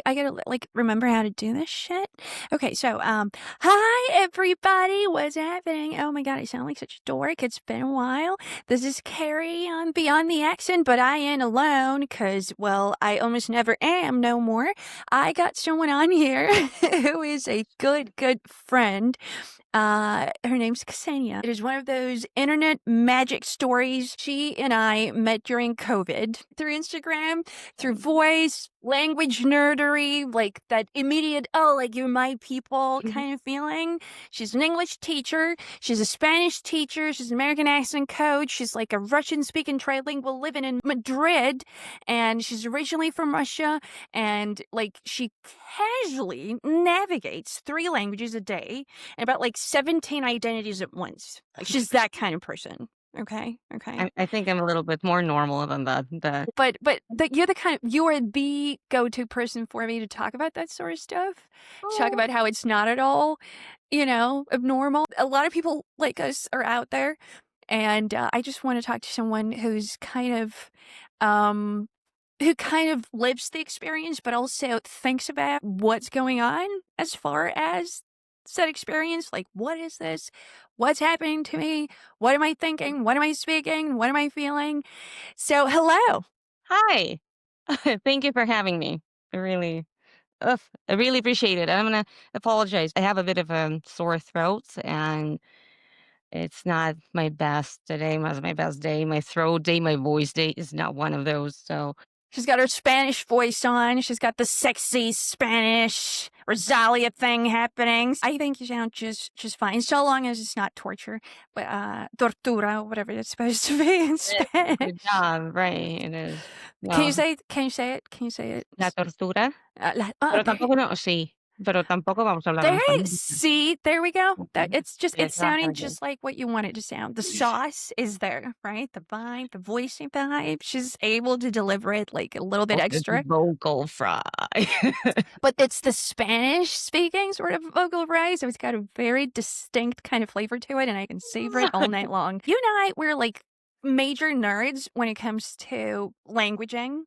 I gotta like remember how to do this shit. Okay, so hi everybody, what's happening? Oh my god, I sound like such a dork. It's been a while. This is Keri on Beyond the Accent, but I ain't alone because, well, I almost never am no more. I got someone on here who is a good friend. Her name's Xenia. It is one of those internet magic stories. She and I met during COVID through Instagram, through voice, language nerdery, like that immediate, oh, like you're my people kind of feeling. She's an English teacher. She's a Spanish teacher. She's an American accent coach. She's like a Russian speaking trilingual living in Madrid. And she's originally from Russia. And like she casually navigates 3 languages a day and about like 17 identities at once. Like she's that kind of person. Okay. I think I'm a little bit more normal than that. But you're the go-to person for me to talk about that sort of stuff. To talk about how it's not at all, abnormal. A lot of people like us are out there, and I just want to talk to someone who's who kind of lives the experience, but also thinks about what's going on as far as said experience. Like, what is this? What's happening to me? What am I thinking? What am I speaking? What am I feeling? So, hello. Hi. Thank you for having me. I really, I really appreciate it. I'm gonna apologize. I have a bit of a sore throat, and it's not my best. Today was my best day. My throat day, my voice day is not one of those. So She's got her Spanish voice on. She's got the sexy Spanish Rosalia thing happening. I think you sound just fine, so long as it's not torture, but tortura, whatever it's supposed to be in Spanish. good job, right? It is. Can you say it? Can you say it? La tortura. Pero tampoco no, sí. Pero tampoco vamos a hablar en español. See, there we go. It's It's sounding just like what you want it to sound. The sauce is there, right? The vibe, the voicing vibe. She's able to deliver it like a little bit extra. Vocal fry. But it's the Spanish speaking sort of vocal fry, so it's got a very distinct kind of flavor to it, and I can savor it all night long. You and I, we're like major nerds when it comes to languaging,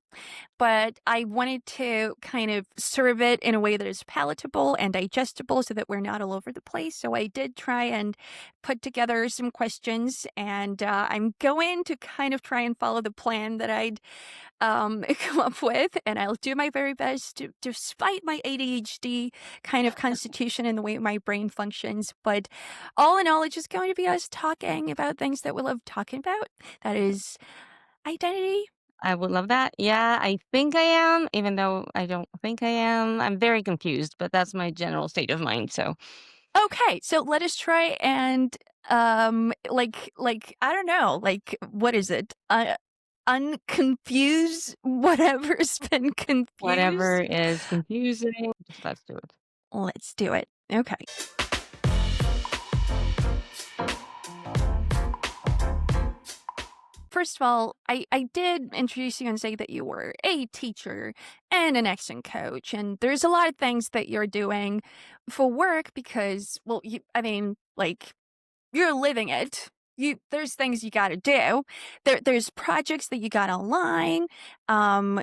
but I wanted to kind of serve it in a way that is palatable and digestible so that we're not all over the place. So I did try and put together some questions, and I'm going to kind of try and follow the plan that I'd come up with, and I'll do my very best despite my ADHD kind of constitution and the way my brain functions. But all in all, it's just going to be us talking about things that we love talking about. That is identity. I would love that. Yeah, I think I am, even though I don't think I am. I'm very confused, but that's my general state of mind. So, Okay, so let us try and like I don't know, like what is it? Unconfuse whatever's been confused. whatever is confusing, just let's do it. Let's do it. Okay. First of all, I did introduce you and say that you were a teacher and an accent coach, and there's a lot of things that you're doing for work because, well, you're living it. There's things you got to do. There's projects that you got online.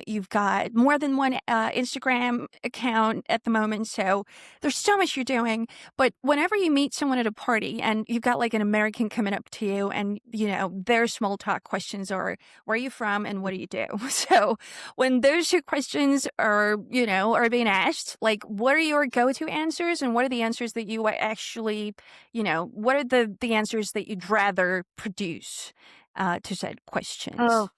You've got more than one Instagram account at the moment, so there's so much you're doing. But whenever you meet someone at a party and you've got like an American coming up to you, and their small talk questions are, "Where are you from?" and "What do you do?" So when those 2 questions are being asked, like, what are your go-to answers, and what are the answers that you actually, what are the answers that you'd rather produce to said questions? Oh,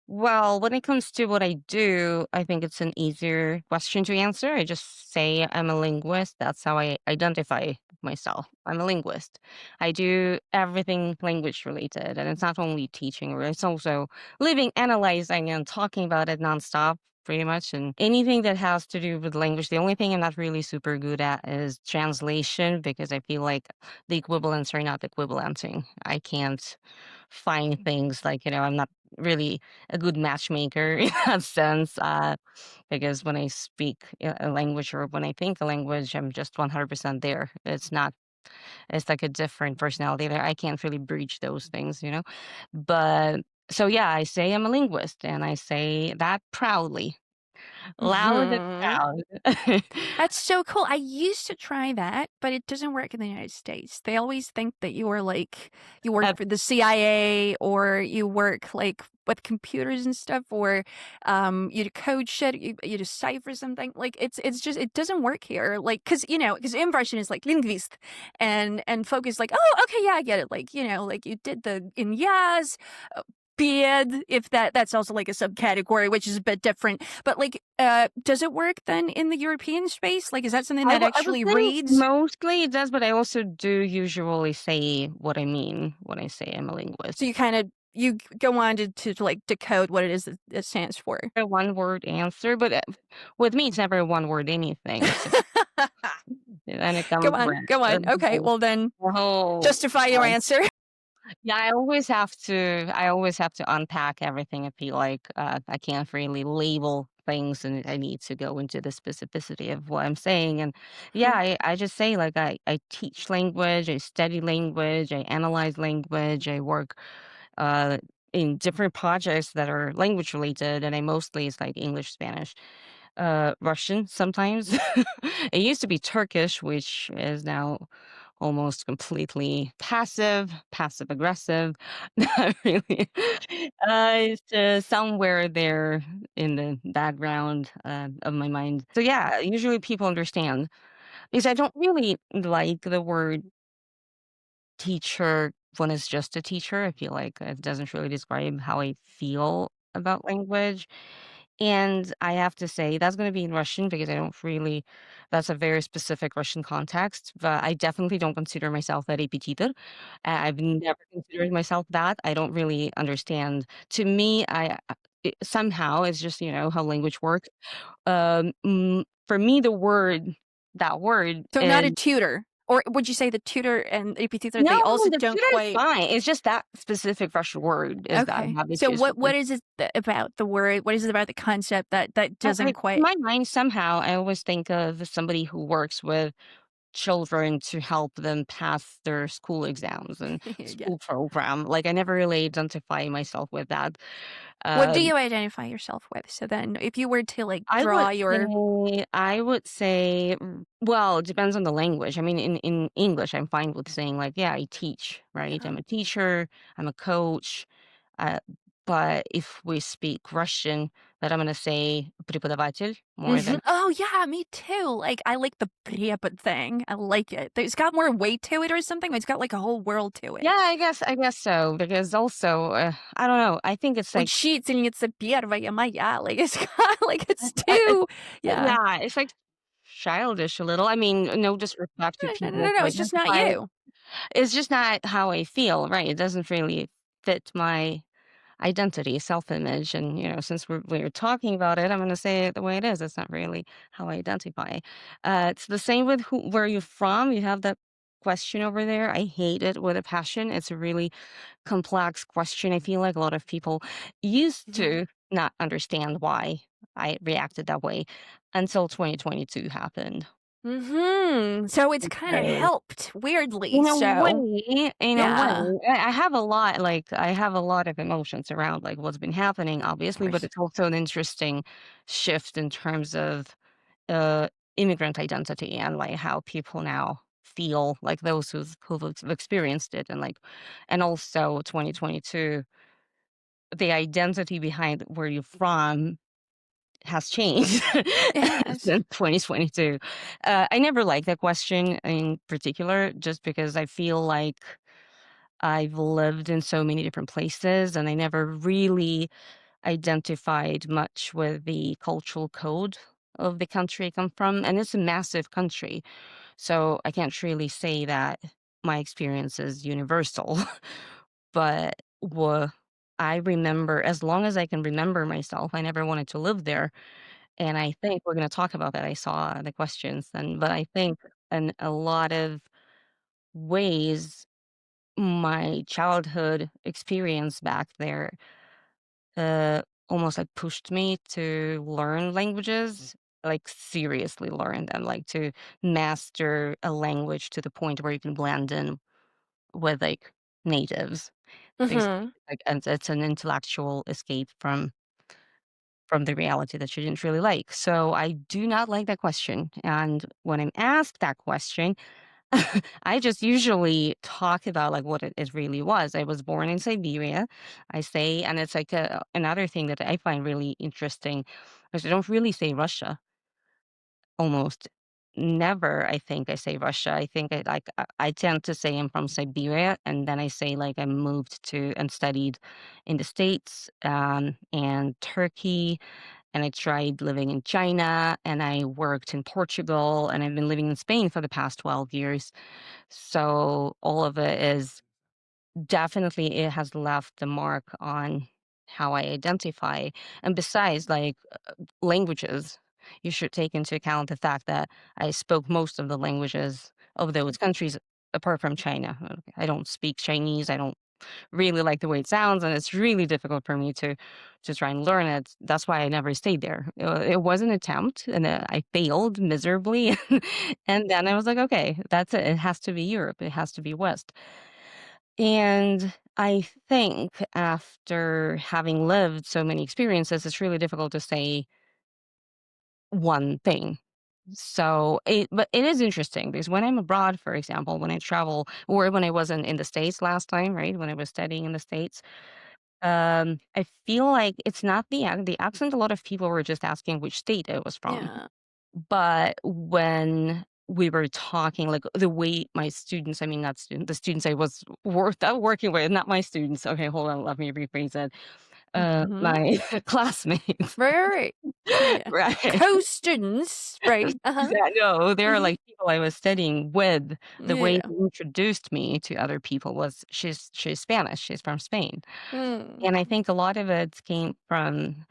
well, when it comes to what I do, I think it's an easier question to answer. I just say I'm a linguist. That's how I identify myself. I'm a linguist. I do everything language related, and it's not only teaching, or it's also living, analyzing, and talking about it nonstop pretty much. And anything that has to do with language, the only thing I'm not really super good at is translation because I feel like the equivalents are not equivalenting. I can't find things like, I'm not really a good matchmaker in that sense. Because when I speak a language or when I think a language, I'm just 100% there. It's like a different personality there. I can't really breach those things. But so yeah, I say I'm a linguist and I say that proudly, loud and Mhm. proud. That's so cool. I used to try that, but it doesn't work in the United States. They always think that you work Uh, for the CIA or you work like with computers and stuff, or you decode shit, you decipher something. Like it's just it doesn't work here. Like because immersion is like linguist, and focus like, oh, okay, yeah, I get it. Like like you did the in yes. Beard, if that's also like a subcategory, which is a bit different. But like, does it work then in the European space? Like, is that something that I would actually say reads? mostly it does, but I also do usually say what I mean when I say I'm a linguist. So you go on to like decode what it is that it stands for. A one word answer, but with me, it's never a one word anything. So then it Go comes on, with go on. Okay, well then the whole justify your answer. yeah, I always have to unpack everything. I feel like I can't really label things, and I need to go into the specificity of what I'm saying. And yeah, I just say like I teach language, I study language, I analyze language, I work uh, in different projects that are language related, and I mostly it's like English, Spanish, Russian sometimes. It used to be Turkish, which is now almost completely passive aggressive. Not really. It's somewhere there in the background of my mind. So yeah, usually people understand because I don't really like the word teacher when it's just a teacher. I feel like it doesn't really describe how I feel about language. And I have to say that's gonna be in Russian because I don't really that's a very specific Russian context, but I definitely don't consider myself a repetitor. I've never considered myself that. I don't really understand. To me, somehow it's just, how language works. For me, that word So not a is tutor, or would you say the tutor and repetitor no, they no, also the don't tutor is quite? fine. It's just that specific Russian word is that I Okay. have So issues with. what is it about the word? What is it about the concept that I doesn't in quite? my mind, somehow, I always think of somebody who works with children to help them pass their school exams and Yeah. school program. Like, I never really identify myself with that. What do Um, you identify yourself with? So then, if you were to like I draw would your say I would say, well, it depends on the language. I mean, in English, I'm fine with saying like, yeah, I teach, right? uh, I'm a teacher, I'm a coach. Uh, but if we speak Russian, then I'm gonna say преподаватель more than Oh yeah, me too. Like I like the but thing. I like it. It's got more weight to it or something. It's got like a whole world to yeah, it. I guess so because also I don't know. I think it's like Учительница первая моя. Like it's got like it's I, I, too. Yeah. yeah, it's like childish a little. I mean, no disrespect to No, no, no, people no. who It's just not identify. you. It's just not how I feel, right? It doesn't really fit my identity, self-image, and since we're talking about it, I'm going to say it the way it is. It's not really how I identify. It's the same with where you're from. You have that question over there. I hate it with a passion. It's a really complex question. I feel like a lot of people used to not understand why I reacted that way until 2022 happened. So it's kind of helped weirdly. In a So way in a way, yeah, I have a lot I have a lot of emotions around, like, what's been happening, of obviously, but course. it's also an interesting shift in terms of, uh, immigrant identity and, like, how people now feel, like, those who've experienced it and also 2022, the identity behind where you're from has changed It has. since 2022. I never liked that question in particular just because I feel like I've lived in so many different places and I never really identified much with the cultural code of the country I come from. And it's a massive country. So I can't really say that my experience is universal. but I remember, as long as I can remember myself, I never wanted to live there. And I think we're going to talk about that. I saw the questions then, but I think in a lot of ways, my childhood experience back there uh, almost like pushed me to learn languages, like seriously learn them, like to master a language to the point where you can blend in with like natives. Because Mhm. like, and it's an intellectual escape from the reality that you didn't really like. So I do not like that question. And when I'm asked that question, I just usually talk about like what it really was. I was born in Siberia, I say, and it's like another thing that I find really interesting is I don't really say Russia. Almost never, I think I say Russia. I think I tend to say I'm from Siberia, and then I say like I moved to and studied in the States and Turkey, and I tried living in China, and I worked in Portugal, and I've been living in Spain for the past 12 years. So all of it is definitely it has left a mark on how I identify. And besides, like languages, you should take into account the fact that I spoke most of the languages of those countries apart from China. I don't speak Chinese. I don't really like the way it sounds, and it's really difficult for me to try and learn it. That's why I never stayed there. It was an attempt, and I failed miserably. And then I was like, okay, that's it. It has to be Europe. It has to be West. And I think after having lived so many experiences, it's really difficult to say one thing. But it is interesting because when I'm abroad, for example, when I travel or when I wasn't in the States last time, right? When I was studying in the States, I feel like it's not the accent. A lot of people were just asking which state I was from. Yeah. But when we were talking, like the way my students, I mean, not students, the students I was working with, not my students. Okay, hold on, let me rephrase it. Mhm. My classmates, Right, right, right. Yeah. right? Co-students, right, uh-huh. Yeah, no, they're Mhm. like people I was studying with. The way Yeah. they introduced me to other people was she's Spanish. She's from Spain, Mm. and I think a lot of it came from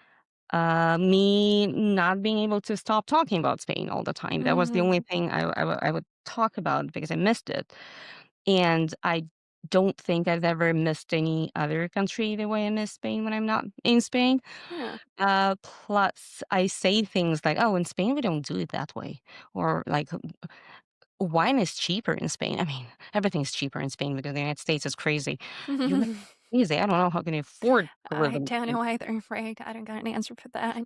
me not being able to stop talking about Spain all the time. That was the Mhm. only thing I would talk about because I missed it. And I don't think I've ever missed any other country the way I miss Spain when I'm not in Spain. Yeah. Plus, I say things like, "Oh, in Spain we don't do it that way," or like, "Wine is cheaper in Spain." I mean, everything's cheaper in Spain because the United States is crazy. You crazy. I don't know how can you afford to live I in don't Spain. know either, right? I don't got an answer for that.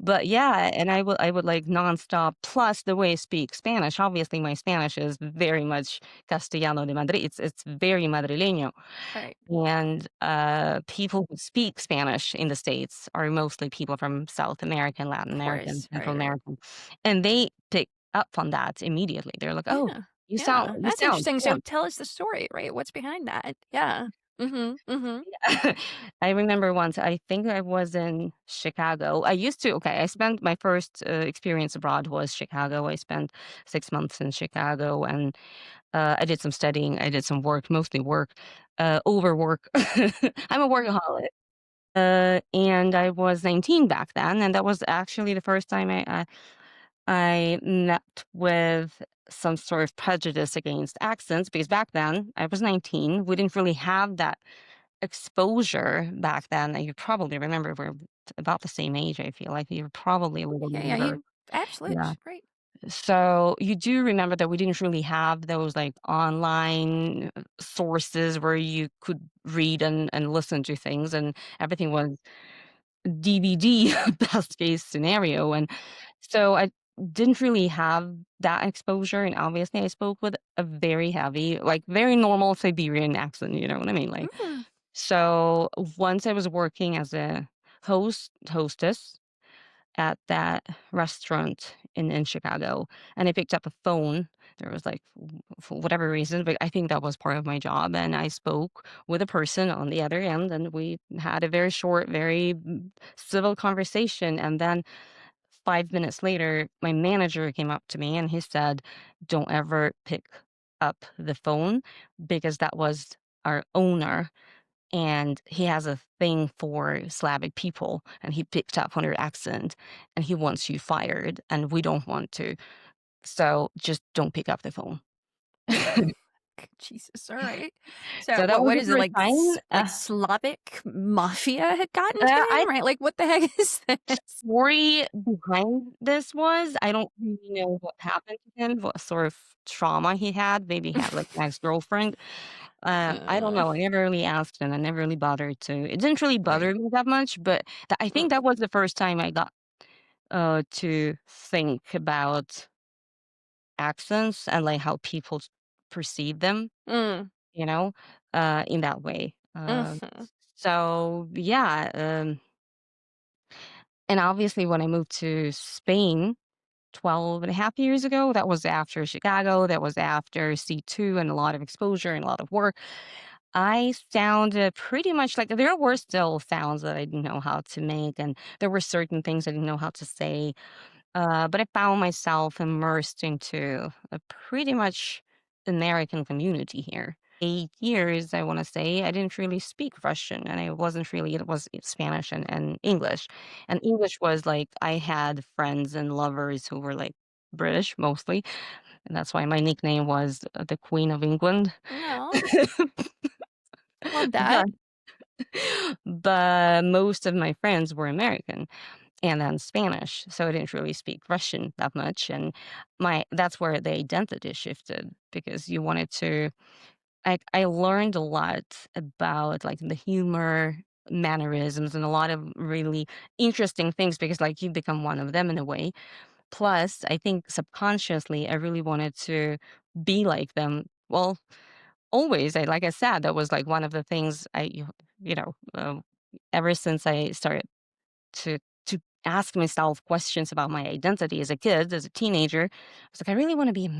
But yeah, and I would like nonstop. Plus, the way I speak Spanish, obviously, my Spanish is very much Castellano de Madrid. It's very madrileño, Right. and people who speak Spanish in the states are mostly people from South America, Latin Of America, and course. Right, Central right. America, and they pick up on that immediately. They're like, "Oh, Yeah. you sound, Yeah. you That's sound, interesting. yeah." So tell us the story, right? What's behind that? Yeah. Mhm. Mhm. I remember once, I think I was in Chicago. I spent my first experience abroad was Chicago. I spent 6 months in Chicago and I did some studying. I did some work, mostly work, overwork. I'm a workaholic. And I was 19 back then. And that was actually the first time I met with some sort of prejudice against accents because back then I was 19. We didn't really have that exposure back then. And you probably remember we're about the same age, I feel like you're probably a little Yeah, yeah, younger. you absolutely Yeah. right. So you do remember that we didn't really have those like online sources where you could read and listen to things and everything was DVD best case scenario. And so I didn't really have that exposure. And obviously I spoke with a very heavy, like very normal Siberian accent, you know what I mean? Like Mhm. so once I was working as a hostess at that restaurant in Chicago, and I picked up a phone. There was like for whatever reason, but I think that was part of my job. And I spoke with a person on the other end, and we had a very short, very civil conversation. And then 5 minutes later, my manager came up to me and he said, "Don't ever pick up the phone because that was our owner and he has a thing for Slavic people, and he picked up on your accent, and he wants you fired, and we don't want to. So just don't pick up the phone. Jesus, all right. So So that was what the is it first like time. like Slavic mafia had gotten to I him, right? Like what the heck is this? Story behind this was I don't really know what happened to him, what sort of trauma he had. Maybe he had like an ex-girlfriend. I don't Uh, know. I never really asked and I never really bothered to. It didn't really right. bother me that much, but I think that was the first time I got to think about accents and like how people perceive them, Mm, you know, in that way. mhm. So yeah, and obviously when I moved to Spain 12 and a half years ago. That was after Chicago. That was after C2 and a lot of exposure and a lot of work. I sounded pretty much like there were still sounds that I didn't know how to make, and there were certain things I didn't know how to say. But I found myself immersed into a pretty much American community here. 8 years, I want to say, I didn't really speak Russian, and I wasn't really, it was Spanish and English. And English was like, I had friends and lovers who were like British mostly. And that's why my nickname was the Queen of England. No, love but, that. but most of my friends were American and then Spanish. So I didn't really speak Russian that much. And that's where the identity shifted because you wanted to I learned a lot about like the humor, mannerisms, and a lot of really interesting things because like you become one of them in a way. Plus, I think subconsciously I really wanted to be like them. Well, always, like I said, that was like one of the things you know, ever since I started to ask myself questions about my identity as a kid, as a teenager. I was like, I really want to be,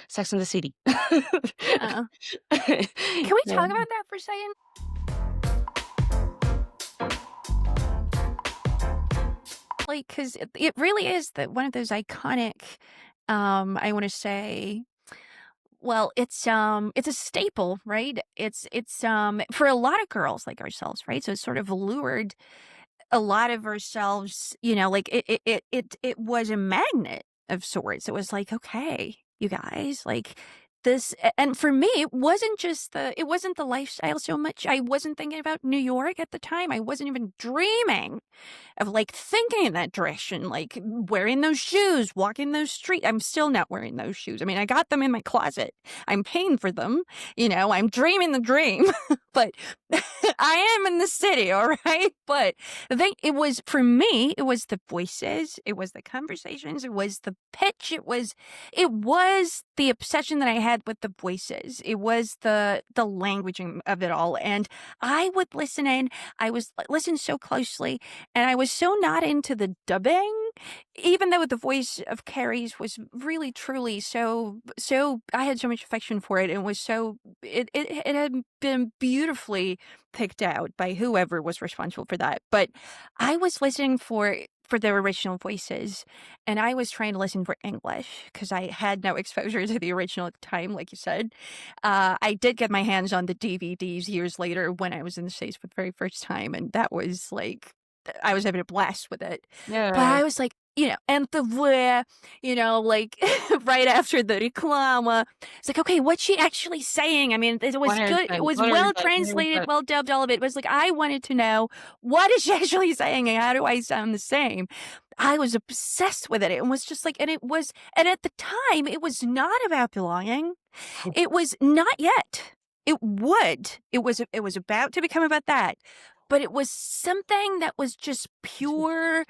Sex in the City. Yeah. Can we Yeah. talk about that for a second? Like, because it really is that one of those iconic, I want to say, well, it's a staple, right? It's for a lot of girls like ourselves, right? So it's sort of lured a lot of ourselves, like it was a magnet of sorts. It was like, okay, you guys, like and for me, it wasn't the lifestyle so much. I wasn't thinking about New York at the time. I wasn't even dreaming of like thinking in that direction, like wearing those shoes, walking those streets. I'm still not wearing those shoes. I mean, I got them in my closet. I'm paying for them. I'm dreaming the dream, but I am in the city, all right? But the thing, it was for me, it was the voices, it was the conversations, it was the pitch, it was the obsession that I had with the voices. It was the languaging of it all. And I would listen in, I was listen so closely, and I was so not into the dubbing, even though the voice of Keri's was really truly so I had so much affection for it and was so it had been beautifully picked out by whoever was responsible for that. But I was listening for their original voices, and I was trying to listen for English because I had no exposure to the original at the time, like you said. I did get my hands on the DVDs years later when I was in the States for the very first time, and that was like I was having a blast with it. But Yeah. I was like, and the where, like right after the reclama, it's like, okay, what's she actually saying? I mean, it was good. It was What is well that? What is translated, that? well dubbed, all of it. It was like, I wanted to know what is she actually saying and how do I sound the same? I was obsessed with it. It was just like, and at the time, it was not about belonging. It was not yet. It would. It was about to become about that. But it was something that was just pure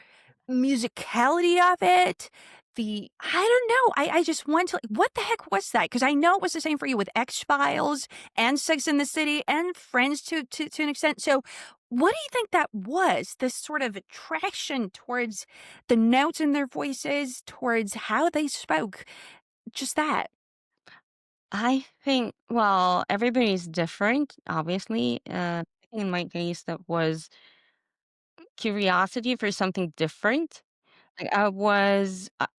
musicality of it. I don't know. I just want to like, what the heck was that? Because I know it was the same for you with X Files and Sex in the City and Friends to an extent. So what do you think that was? This sort of attraction towards the notes in their voices, towards how they spoke, just that. I think, well, everybody's different, obviously. In my case, that was curiosity for something different. Like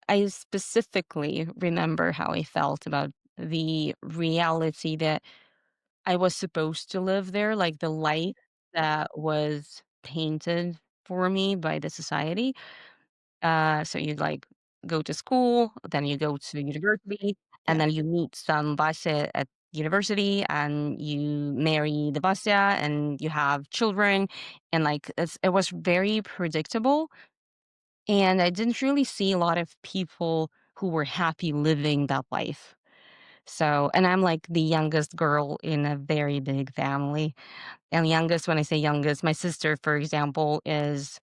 I specifically remember how I felt about the reality that I was supposed to live there, like the life that was painted for me by the society. So you'd like go to school, then you go to university, and Yeah. then you meet some Basya at university, and you marry the Basya, and you have children, and like it was very predictable. And I didn't really see a lot of people who were happy living that life. So, and I'm like the youngest girl in a very big family. And youngest, when I say youngest, my sister, for example, is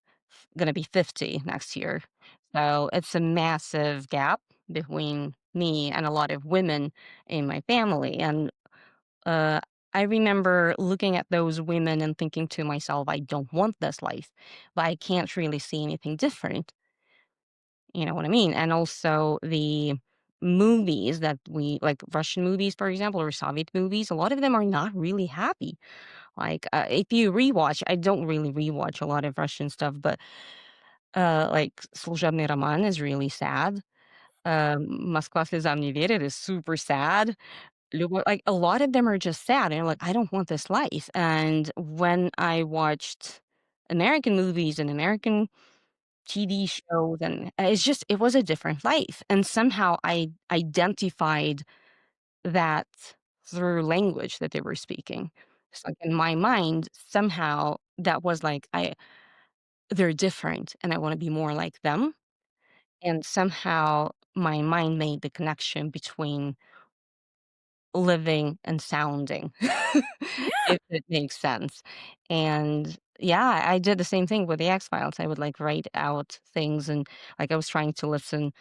going to be 50 next year. So it's a massive gap between me and a lot of women in my family. And uh, I remember looking at those women and thinking to myself, I don't want this life, but I can't really see anything different. You know what I mean? And also the movies that we like Russian movies, for example, or Soviet movies, a lot of them are not really happy. Like, if you rewatch, I don't really rewatch a lot of Russian stuff, but like Служебный роман is really sad. Москва слезам не верит is super sad. Like a lot of them are just sad, and like I don't want this life. And when I watched American movies and American TV shows, and it's just it was a different life, and somehow I identified that through language that they were speaking. It's like in my mind, somehow that was like they're different, and I want to be more like them. And somehow my mind made the connection between living and sounding, Yeah. if it makes sense. And yeah, I did the same thing with the X Files. I would like write out things, and like I was trying to listen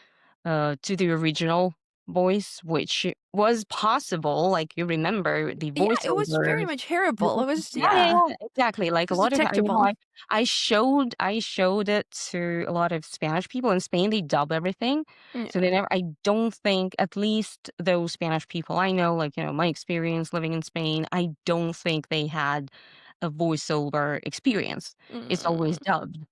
to the original voice, which was possible. Like you remember the Yeah, it was very voiceovers. much hearable. It was Yeah, yeah, yeah. yeah, exactly. It Like a was lot of detectable. I showed it to a lot of Spanish people in Spain. They dub everything, so Yeah. they never. I don't think, at least those Spanish people I know, like my experience living in Spain, I don't think they had a voiceover experience. It's always Mm. dubbed.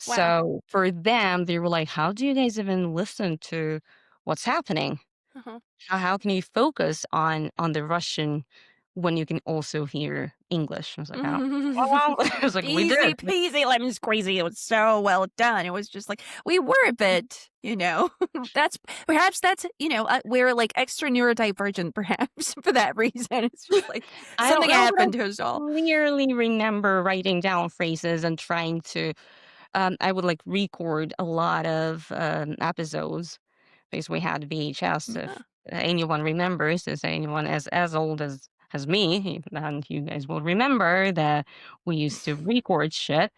Wow. So for them, they were like, "How do you guys even listen to what's happening? Uh-huh. How can you focus on the Russian when you can also hear English?" I was like, "I don't." Well, I was like, "We Easy did." peasy lemon squeezy. It was so well done. It was just like we were a bit, that's we're like extra neurodivergent, perhaps for that reason. It's just like I don't something know, but I happened to us all. clearly remember writing down phrases and trying to. I would like record a lot of episodes because we had VHS. Yeah. If anyone remembers, is anyone as old as me, and you guys will remember that we used to record shit.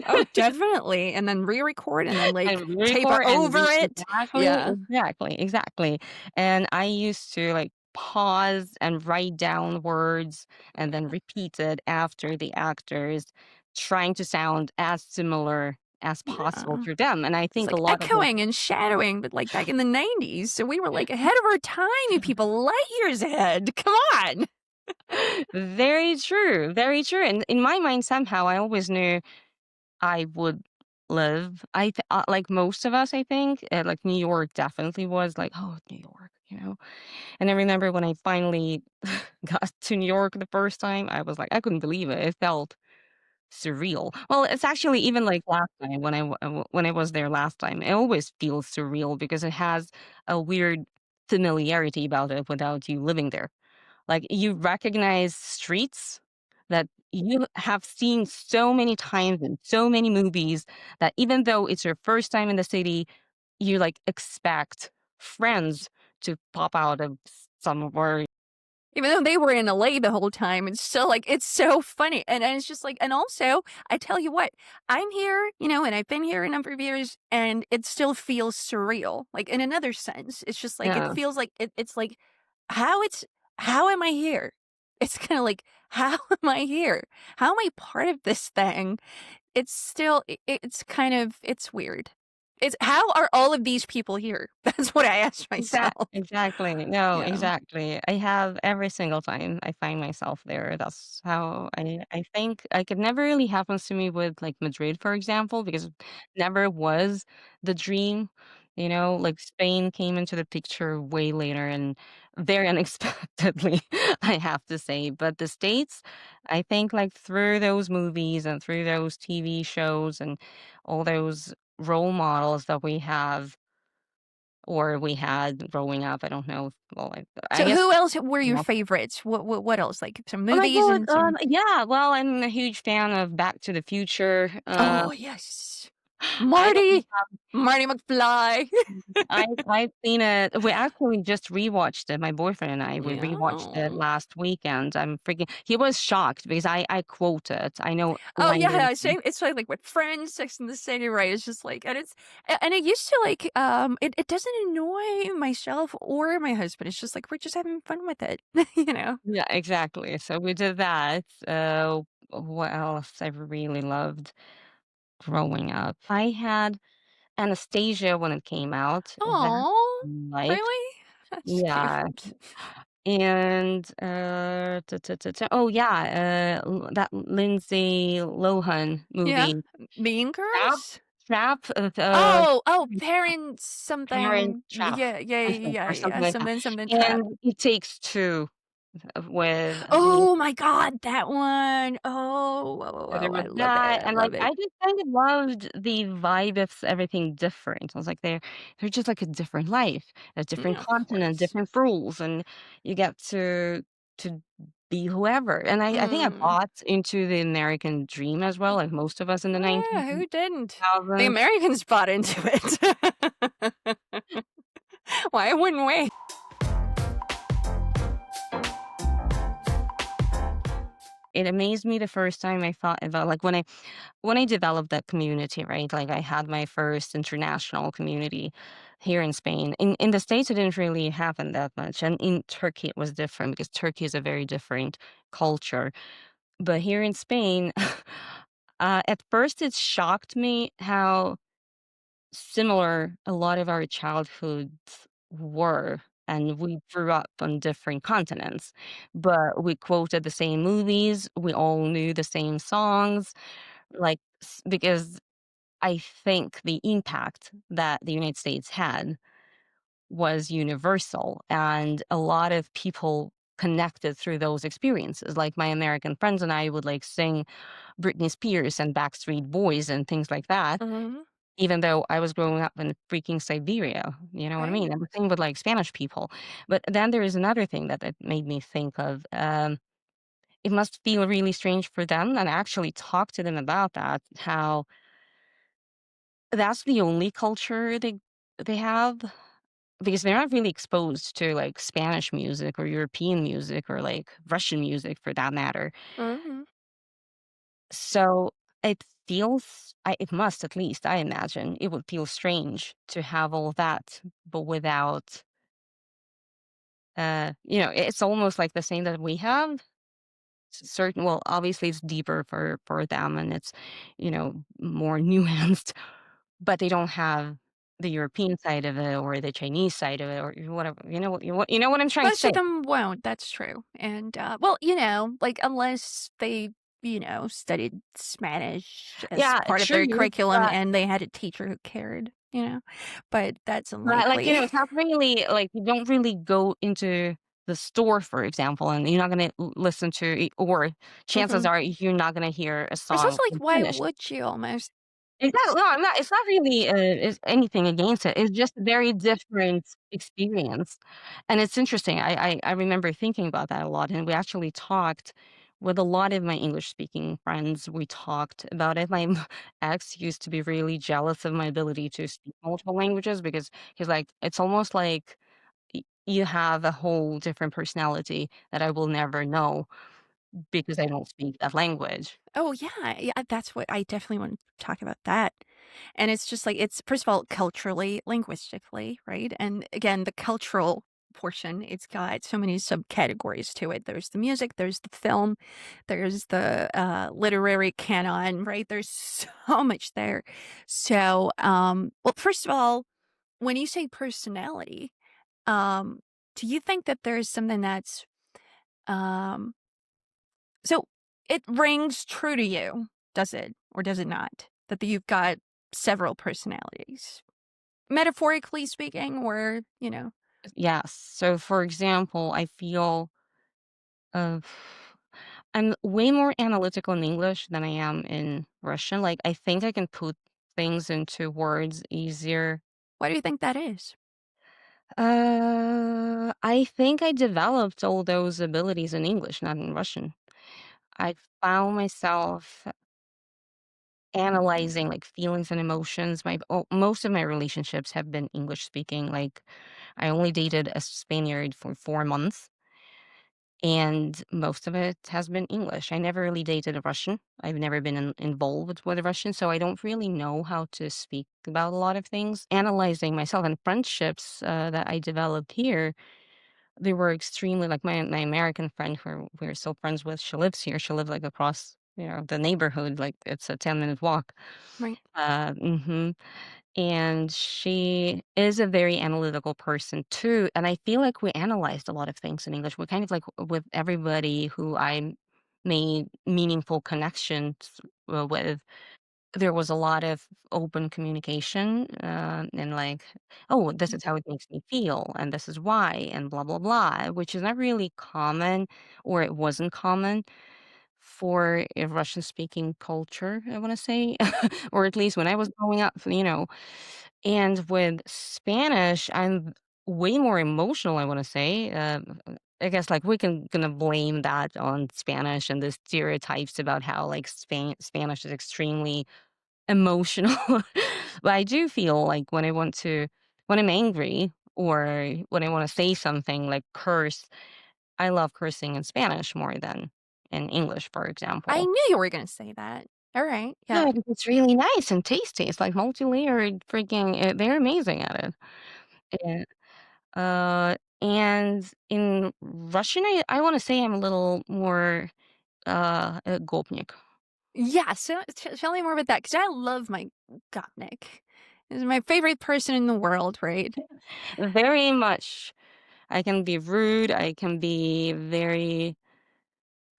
Oh, definitely. And then re-record and then And like tape record and over it. exactly, Yeah. exactly, exactly. And I used to, like, pause and write down words and then repeat it after the actors, trying to sound as similar as possible Yeah. to them, and I It's think a like lot of it. echoing and shadowing, but like back in the 90s. So we were like ahead of our time, you people, light years ahead. Come on. Very true, very true, and in my mind, somehow, I always knew I would live. Like most of us, I think, like, New York definitely was like, "Oh, New York," you know? And I remember when I finally got to New York the first time, I was like, I couldn't believe it. It felt surreal. Well, it's actually even like last time when I was there last time, it always feels surreal because it has a weird familiarity about it without you living there. Like you recognize streets that you have seen so many times in so many movies that even though it's your first time in the city, you like expect friends to pop out of somewhere. Even though they were in LA the whole time, it's still like it's so funny. And it's just like and also, I tell you what, I'm here, and I've been here a number of years and it still feels surreal. Like in another sense. It's just like it Yeah, feels like it's like how it's how am I here? It's kind of like how am I here? How am I part of this thing? It's still it's kind of it's weird. It's how are all of these people here? That's what I asked myself. exactly. No, Yeah. exactly. I have every single time I find myself there. That's how I think like it never really happens to me with like Madrid, for example, because it never was the dream. Like Spain came into the picture way later and very unexpectedly, I have to say. But the States, I think, like through those movies and through those TV shows and all those role models that we have or we had growing up, I don't know. Well, I So guess. who else were your favorites? What else? Like some Oh my movies god, and some. yeah, well, I'm a huge fan of Back to the Future. Oh yes, I don't Marty, Marty McFly. I've seen it. We actually just rewatched it, my boyfriend and I. We rewatched it Yeah. last weekend. I'm freaking he was shocked because I quote it. I know Oh language. yeah, same. It's like with Friends, Sex and the City, right? It's just like, and it used to like, it doesn't annoy myself or my husband. It's just like we're just having fun with it, you know. Yeah, exactly. So we did that. What else I really loved growing up? I had Anastasia when it came out. That Oh, I liked. really? That's Yeah. cute. And, oh, yeah, that Lindsay Lohan Yeah, movie, Mean Trap Girls. Trap, Oh, parent Parent something. Trap, Yeah, yeah, I think, yeah, or yeah. something like that, Something trap. and It Takes Two with the Oh my god, that one. Oh, whoa, whoa, so there whoa, was I love it. that, I and, like, love it. I just kind of loved the vibe of everything different. I was like, they're just like a different life, a different Yeah, of continent, course. different rules, and you get to be whoever, and I think I Mm. bought into the American dream as well, like most of us in the '90s Yeah, and who didn't? The 2000s. Americans bought into it. Why wouldn't we? It amazed me the first time I thought about, like, when I developed that community, right? Like I had my first international community here in Spain. In the States, it didn't really happen that much. And in Turkey, it was different because Turkey is a very different culture. But here in Spain, at first it shocked me how similar a lot of our childhoods were. And we grew up on different continents, but we quoted the same movies. We all knew the same songs, like, because I think the impact that the United States had was universal, and a lot of people connected through those experiences. Like my American friends and I would like sing Britney Spears and Backstreet Boys and things like that, Mhm. even though I was growing up in freaking Siberia. You know what I mean? Right. And the same with like Spanish people. But then there is another thing that it made me think of. It must feel really strange for them, and I actually talked to them about that. How that's the only culture they have, because they're not really exposed to, like, Spanish music or European music or, like, Russian music for that matter. Mhm. So, it must, at least, I imagine, it would feel strange to have all that, but without, it's almost like the same that we have. Certain well, obviously, it's deeper for them, and it's, more nuanced. But they don't have the European side of it or the Chinese side of it or whatever. You know what I'm trying to Most say? of them won't, that's true, and, well, like, unless they, studied Spanish as Yeah, part of their true, curriculum but and they had a teacher who cared, but that's unlikely. it's not really like, you don't really go into the store, for example, and you're not gonna listen to or chances Mhm. are you're not gonna hear a It's song also like, in why Finnish. would you almost? Exactly. No, I'm not it's not really, it's anything against it. It's just a very different experience, and it's interesting. I remember thinking about that a lot, and we actually talked with a lot of my English-speaking friends. We talked about it. My ex used to be really jealous of my ability to speak multiple languages because he's like, "It's almost like you have a whole different personality that I will never know because I don't speak that language." Oh, yeah, yeah, that's what I definitely want to talk about that, and it's just like it's first of all, culturally, linguistically, right? And again, the cultural portion, it's got so many subcategories to it. There's the music, there's the film, there's the, literary canon, right? There's so much there. So, well, first of all, when you say personality, um, do you think that there's something that's, um so it rings true to you, does it? Or does it not? That you've got several personalities. Metaphorically speaking, or, you know. Yes. So, for example, I feel uh, I'm way more analytical in English than I am in Russian. Like, I think I can put things into words easier. Why do you think that is? I think I developed all those abilities in English, not in Russian. I found myself analyzing like feelings and emotions. Most of my relationships have been English speaking. Like, I only dated a Spaniard for 4 months, and most of it has been English. I never really dated a Russian. I've never been involved with a Russian, so I don't really know how to speak about a lot of things. Analyzing myself and friendships that I developed here, they were extremely like my American friend who we're still friends with. She lives here. She lives like across, the neighborhood. Like it's a 10-minute walk. Right. Mhm. And she is a very analytical person too. And I feel like we analyzed a lot of things in English. We're kind of like with everybody who I made meaningful connections with. There was a lot of open communication and like, oh, this is how it makes me feel, and this is why, and blah blah blah, which is not really common, or it wasn't common for a Russian speaking culture, I want to say, or at least when I was growing up. And with Spanish, I'm way more emotional, I want to say. I guess like we can gonna blame that on Spanish and the stereotypes about how like Spanish is extremely emotional. But I do feel like when I'm angry or when I want to say something like curse, I love cursing in Spanish more than in English, for I example. knew you were gonna say that. Alright, Yeah, yeah. because it's really nice and tasty. It's like multi-layered freaking they're amazing at it. And, and in Russian, I wanna say I'm a little more, gopnik. Yeah, so tell me more about that, because I love my gopnik. He's my favorite person in the world, right? Very much. I can be rude, I can be very,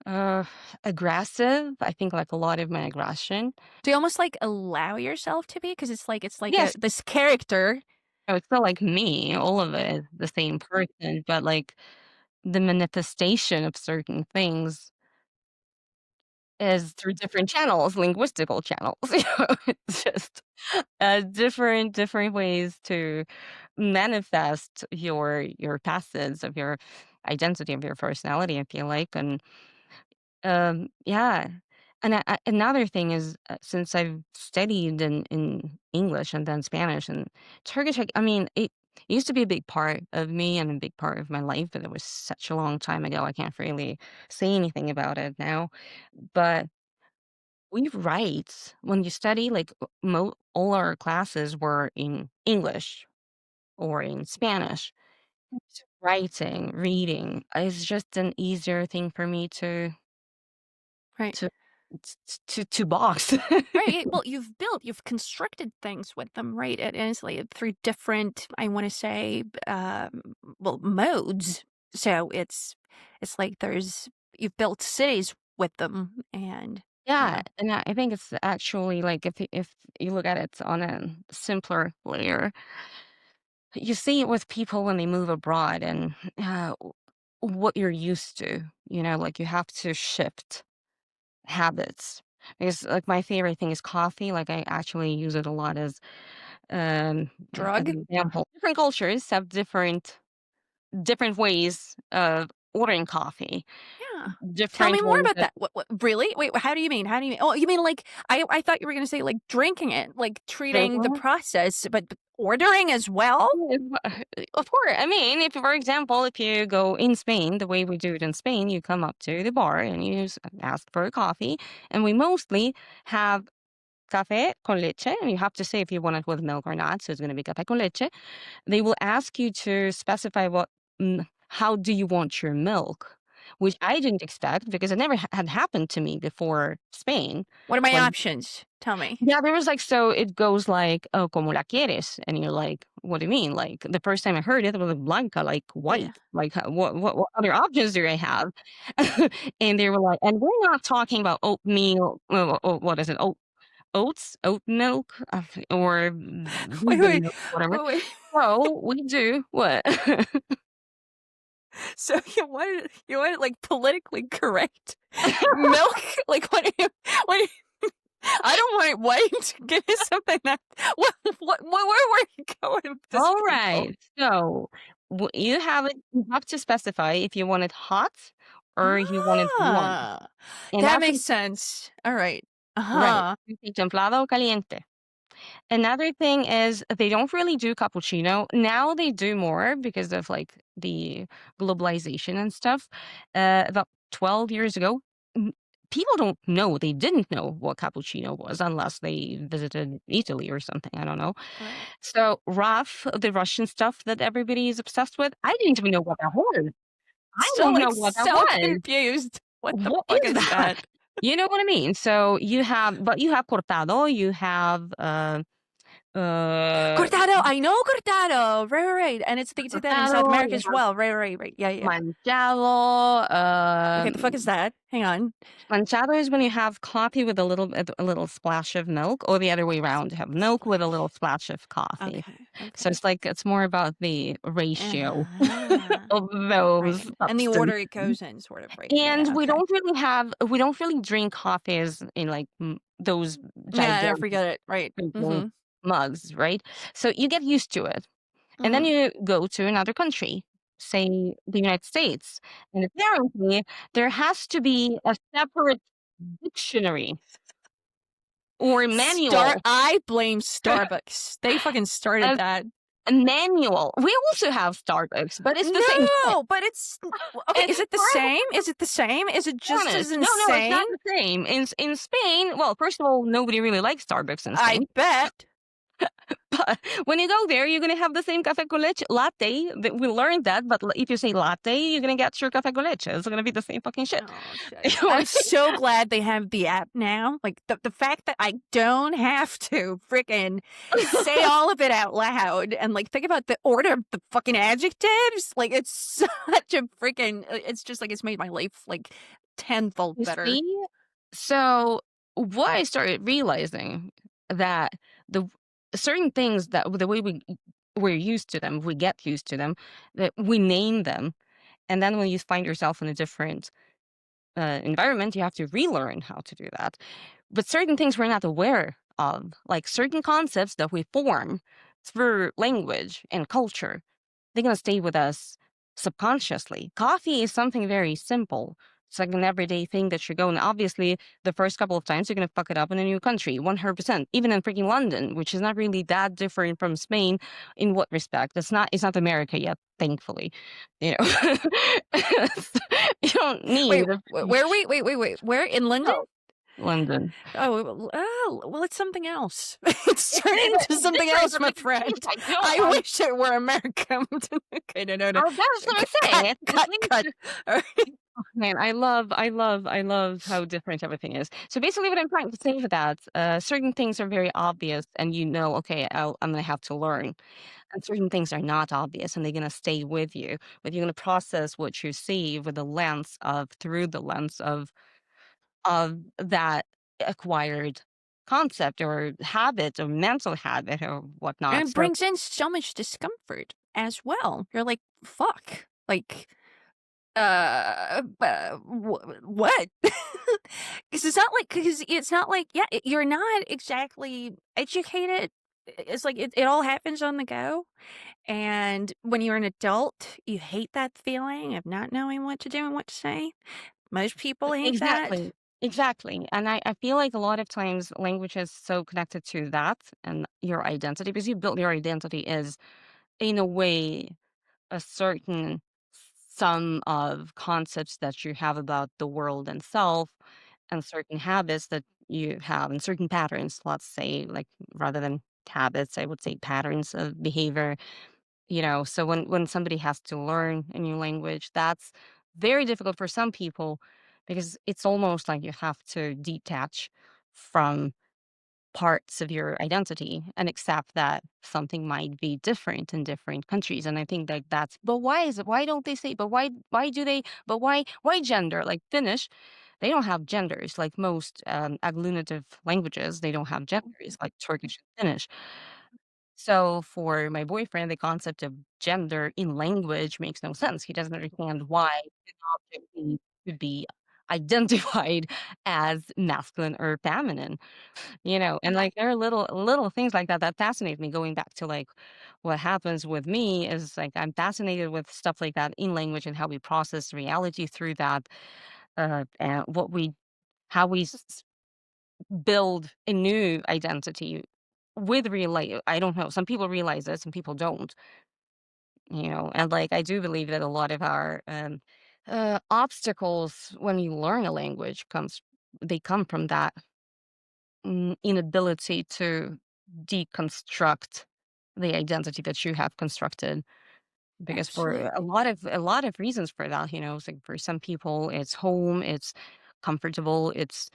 uh, aggressive. I think, like, a lot of my aggression. Do you almost, like, allow yourself to be? Because it's like a Yes, this character. it's still like me, all of it is the same person, but, like, the manifestation of certain things is through different channels, linguistical channels. It's just, different ways to manifest your facets of your identity, of your personality, I feel like, and yeah. And another thing is, since I've studied in English and then Spanish and Turkish, I mean, it used to be a big part of me and a big part of my life, but it was such a long time ago. I can't really say anything about it now. But we write when you study, like all our classes were in English or in Spanish. So writing, reading is just an easier thing for me Right. to to box. Right, well, you've constructed things with them, right? It is like through different, I wanna say, well, modes. So it's like you've built cities with them and, you Yeah, know. and I think it's actually like if you look at it on a simpler layer, you see it with people when they move abroad and what you're used to. Like you have to shift habits. Because like my favorite thing is coffee. Like I actually use it a lot as Drug? an example. Different cultures have different ways of ordering coffee, Yeah. Tell me different more ways about of that. What really? Wait, how do you mean? How do you mean? Oh, you mean like I thought you were gonna say like drinking it, like treating the drinking. process, but ordering as well? Yeah, of course. I mean, if for example, if you go in Spain, the way we do it in Spain, you come up to the bar and you ask for a coffee, and we mostly have café con leche, and you have to say if you want it with milk or not. So it's going to be café con leche. They will ask you to specify how do you want your milk, which I didn't expect because it never had happened to me before Spain. What are my Like options? Tell me. yeah, there was like so it goes like, "Oh, como la quieres?" And you're like, "What do you mean?" Like the first time I heard it, it was like blanca, like Yeah. white. Like what other options do I have? And they were like, and we're not talking about oatmeal. What is it? oats, oat milk, or Wait, vegan wait, milk, whatever. wait, wait. So we do what? So you want it like politically correct milk? Like what? I don't want it white. Give me something that. Where were you going with this, All people? right. So you have it. You have to specify if you want it hot or you want it warm, Ah, and that that's makes sense. All right. right. Uh-huh. Templado o caliente. Another thing is they don't really do cappuccino. Now they do more because of like the globalization and stuff. About 12 years ago, n- people don't know. They didn't know what cappuccino was unless they visited Italy or something. I don't know. Right. So RAF, the Russian stuff that everybody is obsessed with, I didn't even know what that was. I Still don't like know what that so was. confused. What the What fuck is is that? that? You know what I mean? So you have cortado, you have uh, Cortado, I know cortado. Right. And it's they do that in South cortado, America you as have well. Right. Yeah. manchado. Okay, the fuck is that? Hang on. Manchado is when you have coffee with a little splash of milk, or the other way around, you have milk with a little splash of coffee. So Okay. it's like it's more about the ratio Uh-huh. of those Right. And the order it substances. goes in, sort of, right? And Yeah, okay. we don't really drink coffees in like those Yeah, I gigantic forget it. Right. drinking Mm-hmm. mugs, right? So you get used to it. And then Mm-hmm. you go to another country, say the United States, and apparently there has to be a separate dictionary or manual. I blame Starbucks. They fucking started a, that. a manual. We also have Starbucks, but it's the same shit. No, but it's okay. Is It's it the same? Is it the same? Is it just as honest. No, no, it's insane? not the same. In Spain, well, first of all, nobody really likes Starbucks in I Spain. bet. But when you go there, you're gonna have the same cafe con leche latte. We learned that, but if you say latte, you're gonna get your cafe con leche. It's gonna be the same fucking shit. Oh You shit! know I'm what I so glad they have the app now. Like the fact that I don't have to freaking say mean? all of it out loud and like think about the order of the fucking adjectives. Like it's such a freaking. It's just like it's made my life like tenfold You better. see? So what I started realizing that the certain things that the way we're used to them, we get used to them, that we name them, and then when you find yourself in a different environment, you have to relearn how to do that. But certain things we're not aware of, like certain concepts that we form through language and culture, they're going to stay with us subconsciously. Coffee is something very simple. It's like an everyday thing that you're going. Obviously, the first couple of times you're going to fuck it up in a new country, 100%. Even in freaking London, which is not really that different from Spain. In what respect? It's not America yet, thankfully. You know, you don't Wait, need where? Wait. Where in London? oh, London. Well, it's something else. It's turning into It's something different else, from my the friend. I know. I wish it were America. Okay, no. That's what I'm saying. Cut, It's cut, cut. completely All right. man, I love how different everything is. So basically, what I'm trying to say with that, certain things are very obvious, and you know, okay, I'm gonna have to learn, and certain things are not obvious, and they're gonna stay with you. But you're gonna process what you see with the lens of through the lens of that acquired concept or habit or mental habit or whatnot. And it So brings in so much discomfort as well. You're like, fuck. Like, what? Because it's not like, yeah, you're not exactly educated. It's like it all happens on the go. And when you're an adult, you hate that feeling of not knowing what to do and what to say. Most people hate that. exactly. Exactly. And I feel like a lot of times language is so connected to that and your identity because you built your identity is in a way a certain sum of concepts that you have about the world and self and certain habits that you have and certain patterns, let's say, like rather than habits, I would say patterns of behavior, you know. So when somebody has to learn a new language, that's very difficult for some people because it's almost like you have to detach from parts of your identity and accept that something might be different in different countries. And I think that that's but why is it why don't they say but why do they but why gender like Finnish they don't have genders like most agglutinative languages. They don't have genders like Turkish and Finnish. So for my boyfriend, the concept of gender in language makes no sense. He doesn't understand why an object could be identified as masculine or feminine, and like there are little things like that that fascinate me. Going back to like what happens with me is like I'm fascinated with stuff like that in language and how we process reality through that, and how we build a new identity with real life. I don't know. Some people realize this, some people don't. And like I do believe that a lot of our obstacles when you learn a language they come from that inability to deconstruct the identity that you have constructed. Because for Absolutely. a lot of reasons for that, it's like for some people it's home, it's comfortable, it's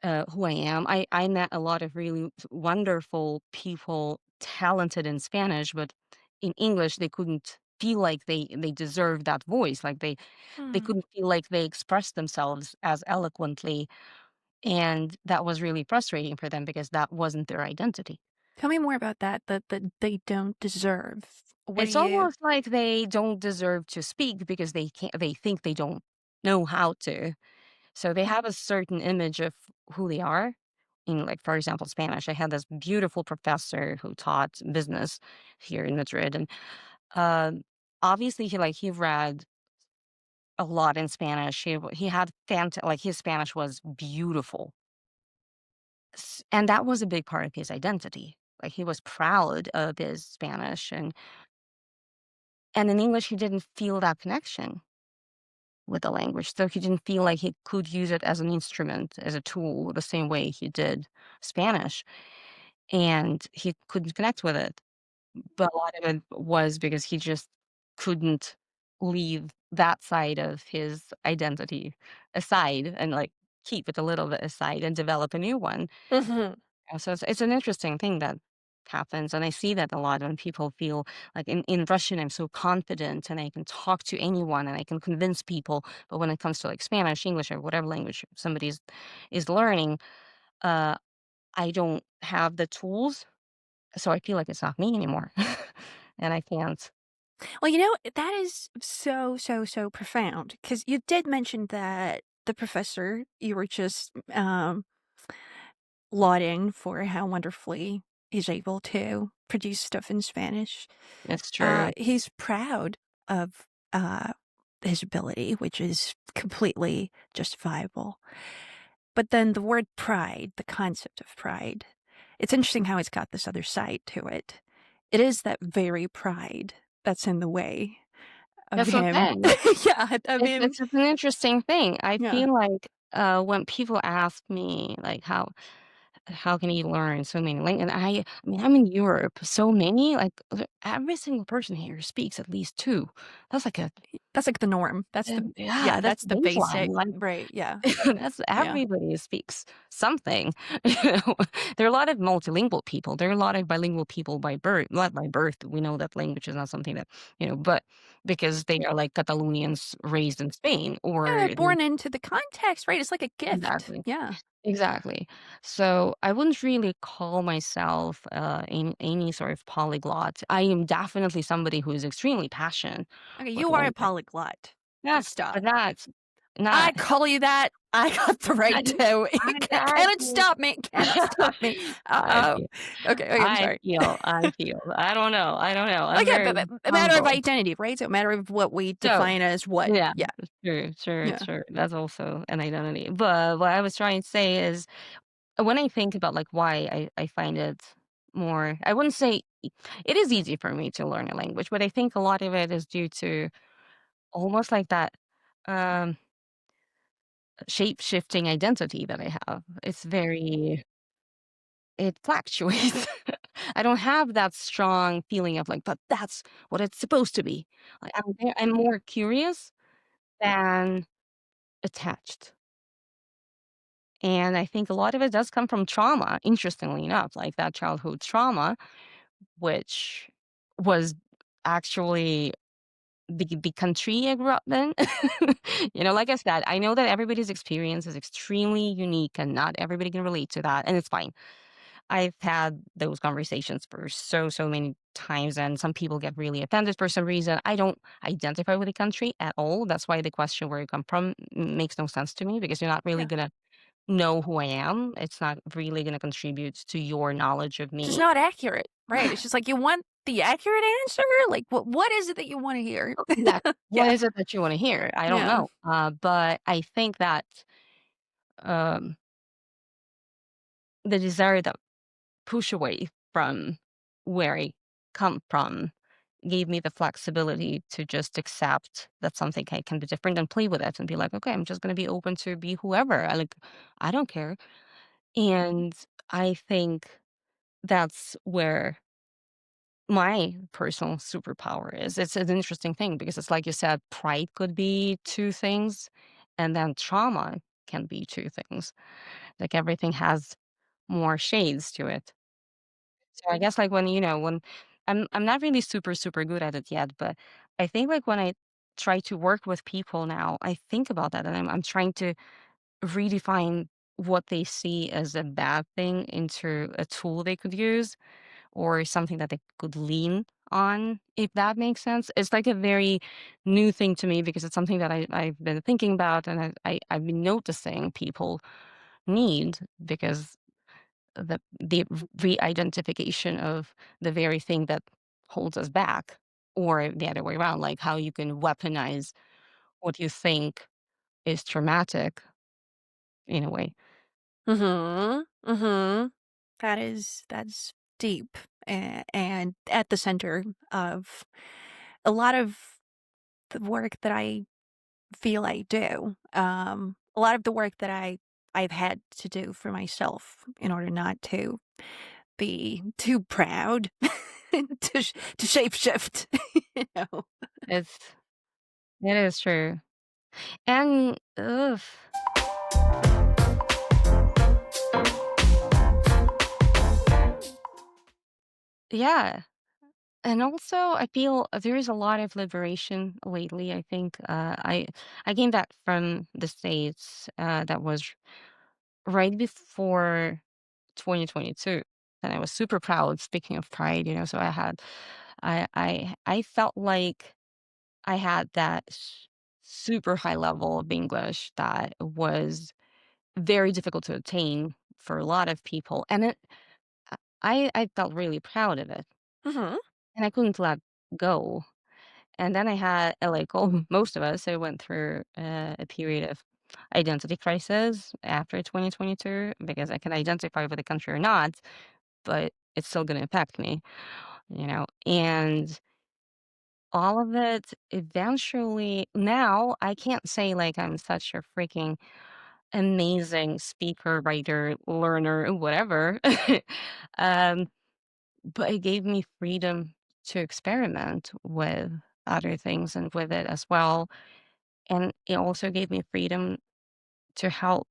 who I am. I met a lot of really wonderful people, talented in Spanish, but in English they couldn't feel like they deserved that voice. Like they Hmm. couldn't feel like they expressed themselves as eloquently, and that was really frustrating for them because that wasn't their identity. Tell me more about that. That they don't deserve. What do It's you? almost like they don't deserve to speak because they think they don't know how to. So they have a certain image of who they are. In like, for example, Spanish. I had this beautiful professor who taught business here in Madrid, and um, obviously he read a lot in Spanish. He had like his Spanish was beautiful, and that was a big part of his identity. Like he was proud of his Spanish, and in English he didn't feel that connection with the language. So he didn't feel like he could use it as an instrument, as a tool, the same way he did Spanish. And he couldn't connect with it. But a lot of it was because he just couldn't leave that side of his identity aside and like keep it a little bit aside and develop a new one. Hmm. So it's an interesting thing that happens, and I see that a lot when people feel like in Russian, I'm so confident and I can talk to anyone and I can convince people. But when it comes to like Spanish, English, or whatever language somebody is learning, uh, I don't have the tools, so I feel like it's not me anymore, and I can't. Well, that is so, so, so profound because you did mention that the professor you were just lauding for how wonderfully he's able to produce stuff in Spanish. It's true. He's proud of his ability, which is completely justifiable. But then the word pride, the concept of pride, it's interesting how it's got this other side to it. It is that very pride that's in the way of That's what I'm him. saying. Yeah, of It's him. it's just an interesting thing. I Yeah. feel like when people ask me like how can you learn so many languages? And I mean, I'm in Europe. So many, like every single person here speaks at least two. That's like That's like the norm. That's the yeah, yeah, that's that's the the baseline. basic. Like Right. Yeah. that's Yeah. everybody speaks something. There are a lot of multilingual people. There are a lot of bilingual people by birth. Not by birth. We know that language is not something that but because they are like Catalonians raised in Spain, Yeah, or they're born into the context, right? It's like a gift. exactly. Yeah. Exactly. So I wouldn't really call myself in any sort of polyglot. I am definitely somebody who is extremely passionate Okay, with you are a language. polyglot. Yeah, Full stop. but not I call you that. I got the right to. I You I cannot feel stop me. Cannot stop me. I Uh-oh. feel Okay, okay, I'm sorry. I feel. I don't know. I'm Okay, very but a matter of humble. identity, right? So a matter of what we So define as what. yeah, Yeah. Yeah. sure. That's also an identity. But what I was trying to say is when I think about, like, why I find it more I wouldn't say it is easy for me to learn a language, but I think a lot of it is due to almost like that, um, shape-shifting identity that I have. It fluctuates. I don't have that strong feeling of, like, "But that's what it's supposed to be." Like, I'm more curious than attached, and I think a lot of it does come from trauma, interestingly enough, like that childhood trauma which was actually the country I grew up in. Like I said, I know that everybody's experience is extremely unique and not everybody can relate to that, and it's fine. I've had those conversations for so many times, and some people get really offended for some reason. I don't identify with the country at all. That's why the question where you come from makes no sense to me because you're not really Yeah. gonna know who I am. It's not really gonna contribute to your knowledge of It's just me. not accurate, right? It's just like, you want the accurate answer? Like, what is it that you wanna hear? That what Yeah, is it that you want to hear? I don't yeah. know. But I think that um, the desire that push away from where I come from gave me the flexibility to just accept that something can be different and play with it and be like, okay, I'm just going to be open to be whoever. I don't care. And I think that's where my personal superpower is. It's an interesting thing because it's like you said, pride could be two things, and then trauma can be two things. Like everything has more shades to it. So I guess like when I'm not really super good at it yet, but I think like when I try to work with people now, I think about that and I'm trying to redefine what they see as a bad thing into a tool they could use or something that they could lean on, if that makes sense. It's like a very new thing to me because it's something that I've been thinking about and I've been noticing people need because the re-identification of the very thing that holds us back or the other way around, like how you can weaponize what you think is traumatic in a way. Mhm, mhm. That's deep, and at the center of a lot of the work that I feel I do. A lot of the work that I've had to do for myself in order not to be too proud to shapeshift, you know? It's it is true. And ugh, yeah. And also I feel there is a lot of liberation lately. I think I came back from the States that was right before 2022, and I was super proud, speaking of pride, so I felt like I had that super high level of English that was very difficult to attain for a lot of people, and I felt really proud of it, Mhm, and I couldn't let go. And then I had, like all most of us, I went through a period of identity crisis after 2022 because I can identify with the country or not, but it's still gonna affect me. And all of it eventually now I can't say like I'm such a freaking amazing speaker, writer, learner, whatever. um, but it gave me freedom to experiment with other things and with it as well. And it also gave me freedom to help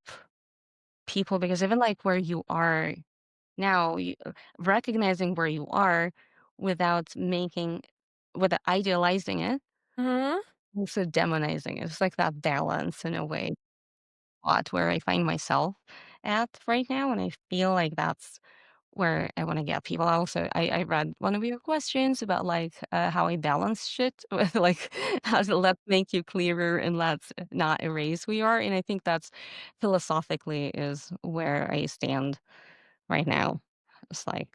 people because even like where you are now, recognizing where you are without making, without idealizing it, mhm. also demonizing it. It's like that balance in a way, where I find myself at right now. And I feel like that's where I want to get people. I read one of your questions about like how I balance shit with like how to let's make you clearer and let's not erase who you are. And I think that's philosophically is where I stand right now. It's like,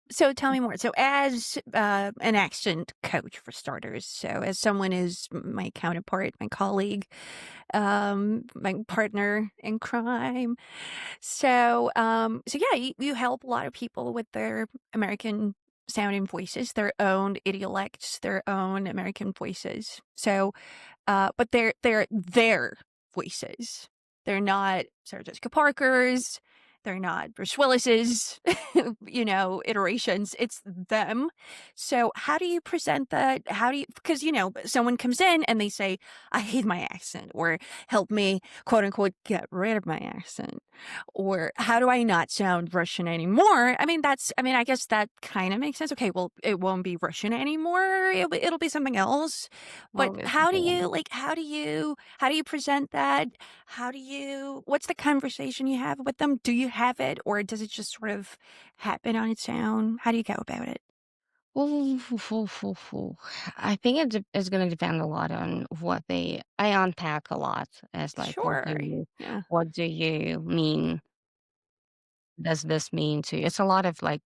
So tell me more. So as, an accent coach for starters, so as someone is my counterpart, my colleague, my partner in crime. So yeah, you help a lot of people with their American sounding voices, their own idiolects, their own American voices. But they're their voices. They're not Sarah Jessica Parker's. They're not Bruce Willis's, iterations. It's them. So how do you present that? How do you, because, someone comes in and they say, I hate my accent, or help me, quote unquote, get rid of my accent. Or how do I not sound Russian anymore? I guess that kind of makes sense. Okay, well, it won't be Russian anymore. It'll be something else. But Obviously. how do you present that? What's the conversation you have with them? Do you have it, or does it just sort of happen on its own? How do you go about it? Ooh, I think it's gonna depend a lot on what I unpack a lot as like, Sure. Yeah. what do you mean? Does this mean to you? It's a lot of like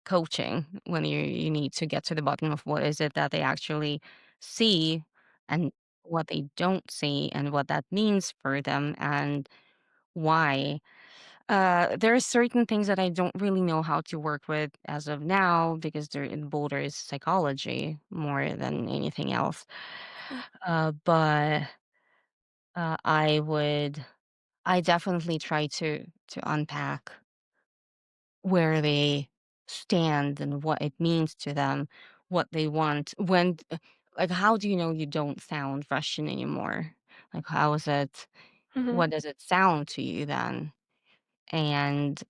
coaching when you need to get to the bottom of what is it that they actually see and what they don't see and what that means for them and why. There are certain things that I don't really know how to work with as of now because they're in borders psychology more than anything else. Yeah. But I definitely try to unpack where they stand and what it means to them, what they want. Like, how do you know you don't sound Russian anymore? Like, how is it? Mhm. What does it sound to you then? And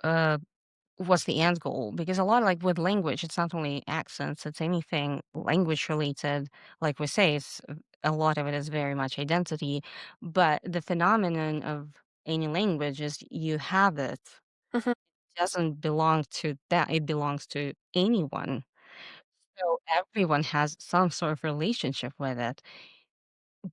uh, what's the end goal? Because a lot like with language, it's not only accents, it's anything language related. Like we say, a lot of it is very much identity. But the phenomenon of any language is you have it Mhm. doesn't belong to that, it belongs to anyone. So everyone has some sort of relationship with it,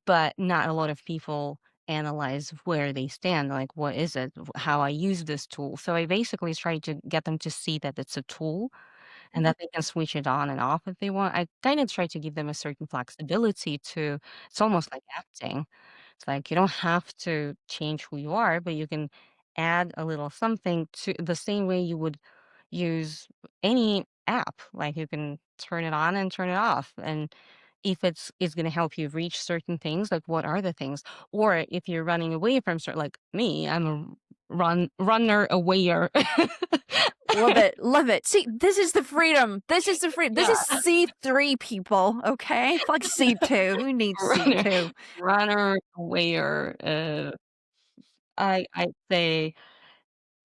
but not a lot of people analyze where they stand, like what is it, how I use this tool. So I basically try to get them to see that it's a tool and Mhm. that they can switch it on and off if they want. I kind of try to give them a certain flexibility to, it's almost like acting. It's like you don't have to change who you are, but you can add a little something to the same way you would use any app. Like you can turn it on and turn it off. And if it's going to help you reach certain things, like what are the things? Or if you're running away from certain, like me, I'm a runner awayer. Love it. Love it. See, this is the freedom. This is the freedom. This Yeah, is C3 people, okay? Fuck C2. Who needs runner, C2? runner awayer. I'd say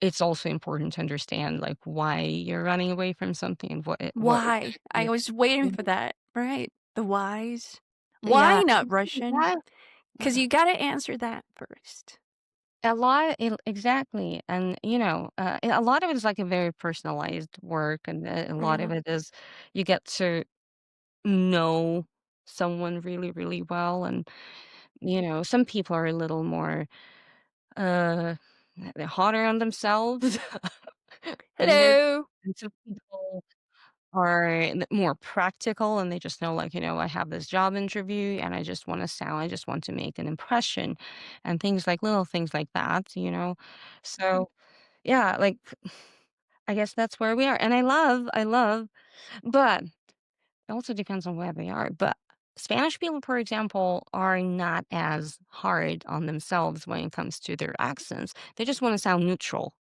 it's also important to understand, like, why you're running away from something and what it Why? I yeah. was waiting for that. Right. The whys. Why Yeah, not Russian? yeah, Because you got to answer that first. exactly, and, a lot of it is, like, a very personalized work, and a lot of Mhm. it is you get to know someone really, really well, and, some people are a little more, uh, they're harder on themselves than others, Hello. and some people are more practical and they just know like I have this job interview and I just want to make an impression and things like little things like that. So yeah, like I guess that's where we are and I love but it also depends on where they are, but Spanish people, for example, are not as hard on themselves when it comes to their accents. They just want to sound neutral.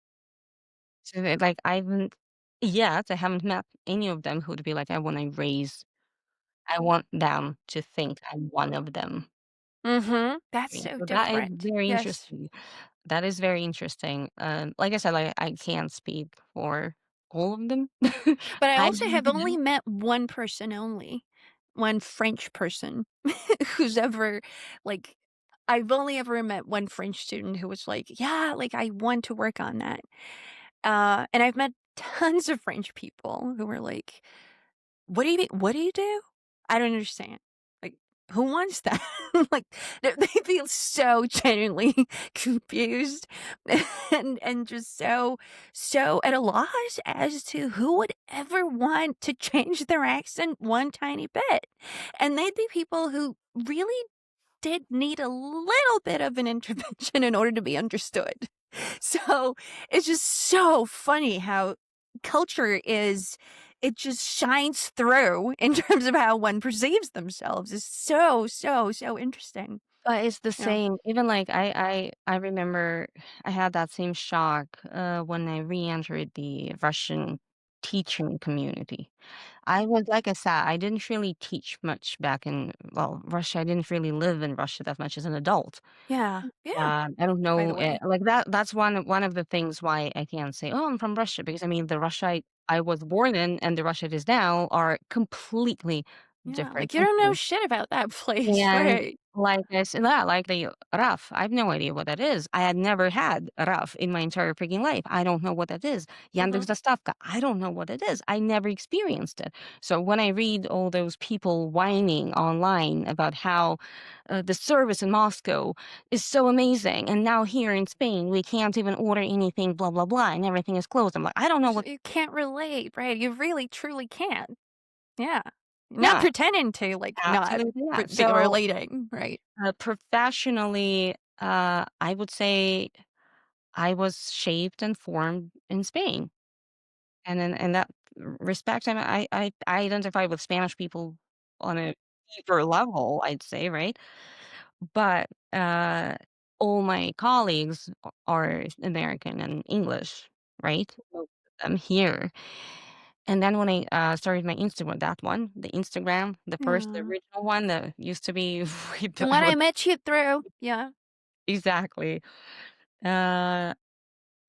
So like I haven't met any of them who'd be like, I want them to think I'm one of them. Mhm. That's Yeah, so so that is different. very Yes. interesting. That is very interesting. Like I said, like I can't speak for all of them. But I I also have only met one person only, one French person who's ever like I've only ever met one French student who was like, "Yeah, like I want to work on that." And I've met tons of French people who were like, "What do you mean? What do you do? I don't understand. Like, who wants that?" Like, they feel so genuinely confused and just so at a loss as to who would ever want to change their accent one tiny bit. And they'd be people who really did need a little bit of an intervention in order to be understood. So it's just so funny how culture is it just shines through in terms of how one perceives themselves. Is so, so, so interesting. But it's the You know? same. Even like I remember I had that same shock when I re-entered the Russian teaching community. I was like I said, I didn't really teach much back in well, Russia. I didn't really live in Russia that much as an adult. Yeah. Yeah. I don't By know, the way. like that's one of the things why I can't say, "Oh, I'm from Russia," because I mean, the Russia I was born in and the Russia it is now are completely Yeah. different Like you don't know countries. shit about that place, And right? like I said, yeah, like the raf, I have no idea what that is. I had never had a raf in my entire freaking life. I don't know what that is. Hmm. Yandex Dostavka, I don't know what it is. I never experienced it. So when I read all those people whining online about how the service in Moscow is so amazing, and now here in Spain we can't even order anything, blah blah blah, and everything is closed. I'm like, I don't know what. You can't relate, right? You really, truly can't. Yeah. Not Yeah, pretending to, like, not absolutely not. be So relating, right? professionally, I would say I was shaped and formed in Spain, and in that respect, I identify with Spanish people on a deeper level, I'd say, right? But all my colleagues are American and English, right? Most of them here. And then when I started my Instagram, that one, the Instagram, the first, the Yeah. original one that used to be, The I one was I met you through. Yeah. exactly. Uh,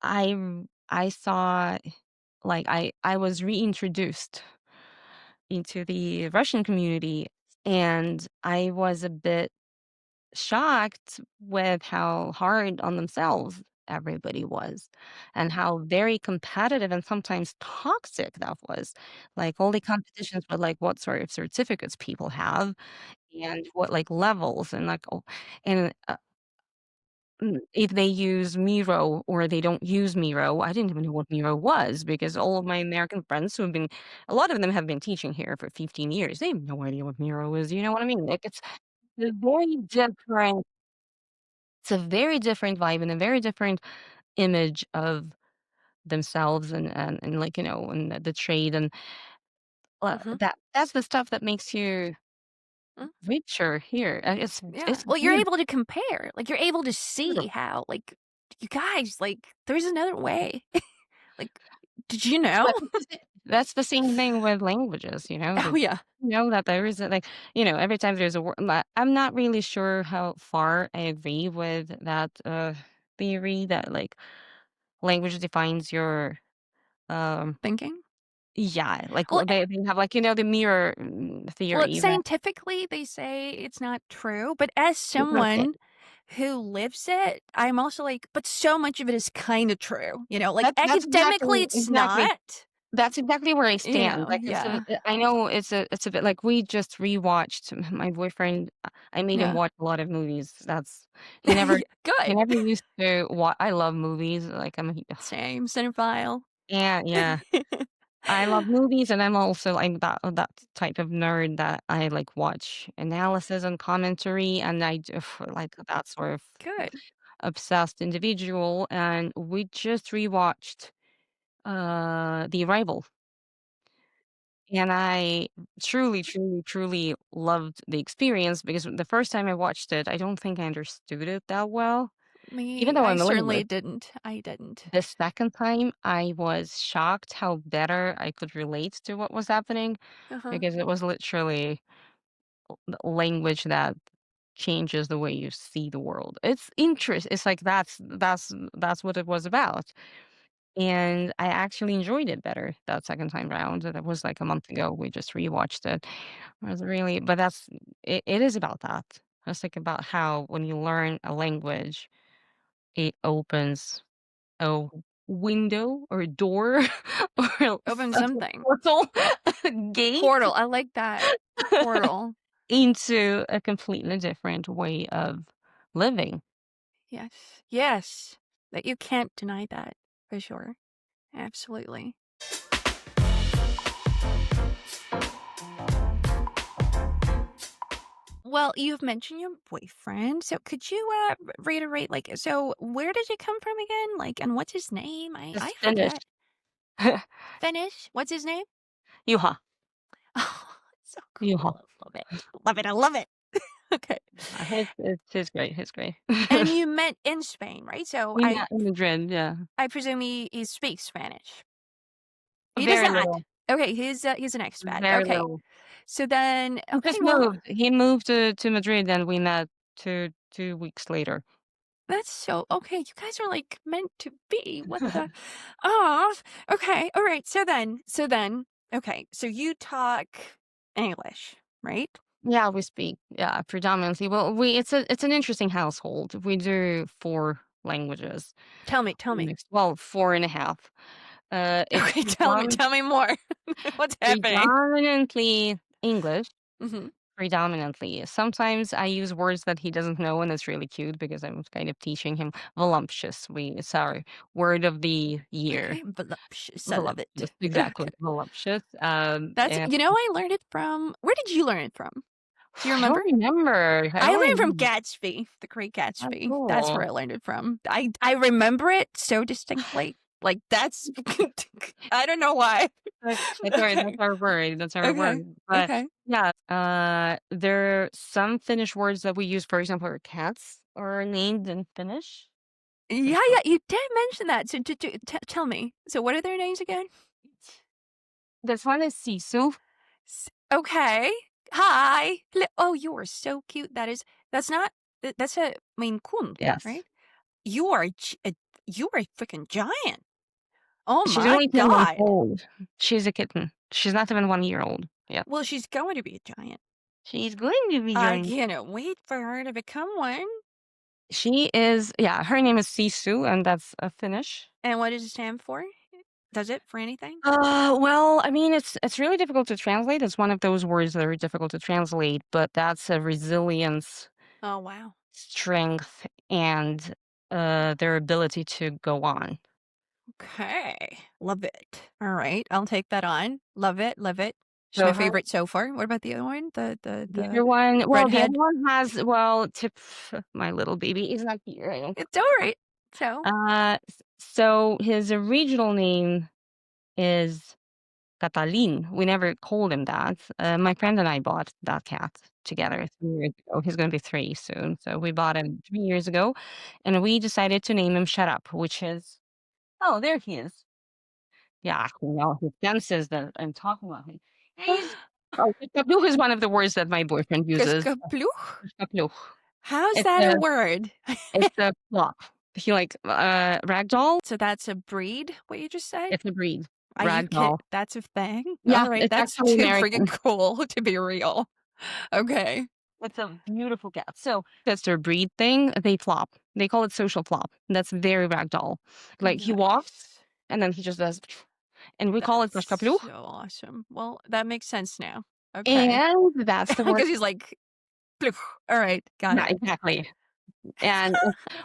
I saw like I was reintroduced into the Russian community, and I was a bit shocked with how hard on themselves everybody was, and how very competitive and sometimes toxic that was. Like all the competitions with like what sort of certificates people have and what like levels and like and if they use Miro or they don't use Miro. I didn't even know what Miro was because all of my American friends who have been a lot of them have been teaching here for 15 years. They have no idea what Miro is, you know what I mean? Like, a very different it's a very different vibe and a very different image of themselves and like, and the trade and, Mhm. that's the stuff that makes you Mm. richer here, and Yeah. it's Well, you're weird. able to compare. Like, you're able to see how, like, you guys, like, there's another way. Like, did you know? But that's the same thing with languages, Oh, yeah. that there is a like, every time there's a word I'm not really sure how far I agree with that, theory that, like, language defines your, um Thinking? yeah, like, Well, they have, like, the mirror, well, theory that scientifically, they say it's not true, but as it's not it. someone who lives it, I'm also like, but so much of it is kinda true, like, That's academically, exactly it's not, that's exactly where I stand, like, yeah. I know it's a bit like, we just rewatched my boyfriend, I made him Yeah. watch a lot of movies, that's he never Yeah, he good. never used to I love movies, like, I'm a Same, cinephile. yeah, yeah. I love movies, and I'm also, like, that type of nerd that I, like, watch analysis and commentary, and I do like, that sort of Good. obsessed individual, and we just rewatched, The Arrival, and I truly, truly, truly loved the experience because the first time I watched it, I don't think I understood it that well, even though I I'm a certainly linguist. didn't. I didn't. The second time, I was shocked how better I could relate to what was happening Uh-huh. because it was literally language that changes the way you see the world. It's like that's what it was about. And I actually enjoyed it better that second time round. That was like a month ago. We just rewatched it. I was really but it is about that. It's like about how when you learn a language, it opens a window or a door or Open a something. portal, a gate Portal, I like that. Portal. into a completely different way of living. Yes. Yes. That you can't deny that, for sure. Absolutely. Well, you've mentioned your boyfriend, so could you, reiterate, like, so where did you come from again? Like, and what's his name? I Just forget. finished. Finnish? What's his name? Juha. Oh, so Juha. cool. I love it. Love it. I love it. Okay. He's great. He's great. And you met in Spain, right? So We I met in Madrid, yeah. I presume he speaks Spanish. He does Very not. little. Okay, he's an expat. Very Okay. little. So then He okay, just well, moved. He moved to Madrid and we met 2 weeks later. that's so okay, you guys are, like, meant to be. What the Oh, okay, alright, okay, so you talk English, right? Yeah, we speak, yeah, predominantly. Well, it's an interesting household. We do 4 languages. Tell me. Mixed well, 4.5. It's Okay, tell me more. What's happening? predominantly English, Mhm. predominantly. Sometimes I use words that he doesn't know, and it's really cute because I'm kind of teaching him voluptuous. It's our word of the year. Okay, voluptuous, I love Voluptuous, it. exactly, Okay. voluptuous. That's And I learned it from where did you learn it from? Do you I remember? don't remember. I I don't learned from remember. Gatsby, the great That's Gatsby. That's where cool. I learned it from. I remember it so distinctly. Like that's I don't know why. That's Okay. our word, that's our Okay. word, but Okay. yeah, there are some Finnish words that we use, for example, our cats are named in Finnish. Yeah, Kashka yeah, you did mention that. So tell me. So what are their names again? This one is Sisu. Okay. Hi. Oh, you are so cute. That's not that's a Maine Coon, Yes. right? You are you are a freaking giant. Oh She's my only 10 months god. old. She's a kitten. She's not even 1 year old. Yeah. Well, she's going to be a giant. She's going to be I joining. cannot wait for her to become one. She is, yeah, her name is Sisu, and that's a Finnish. And what does it stand for? Does it for anything? Well, I mean, it's really difficult to translate. It's one of those words that are difficult to translate, but that's a resilience, Oh, wow. strength, and their ability to go on. Okay. Love it. All right. I'll take that on. Love it. Love it. She's So my her favorite so far. What about the other one? the other one, well, the other Redhead. one has, well, tip my little baby is not here. I don't. It's all right. So, So his original name is Catalin. We never called him that. My friend and I bought that cat together 3 years ago. He's going to be 3 soon. So we bought him 3 years ago, and we decided to name him Shut Up, which is, oh, there he is. Yeah, he senses that I'm talking about him. He's, oh, kapluch is one of the words that my boyfriend uses. Kaspluch? Kapluch. How's It's that a, a word? it's a plop. He like ragdoll. So that's a breed, what you just said? It's a breed. Are you kid? Ragdoll. That's a thing? Yeah, All right. it's That's actually too freaking American. cool to be real. Okay. It's a beautiful cat. So that's their breed thing. They flop. They call it social flop. That's very ragdoll. Like he walks Nice. and then he just does, and we call it That's Bashkapluch. so awesome. Well, that makes sense now. Okay. And that's the word. Because he's like, "Ploof." All right, got Yeah, it. exactly. And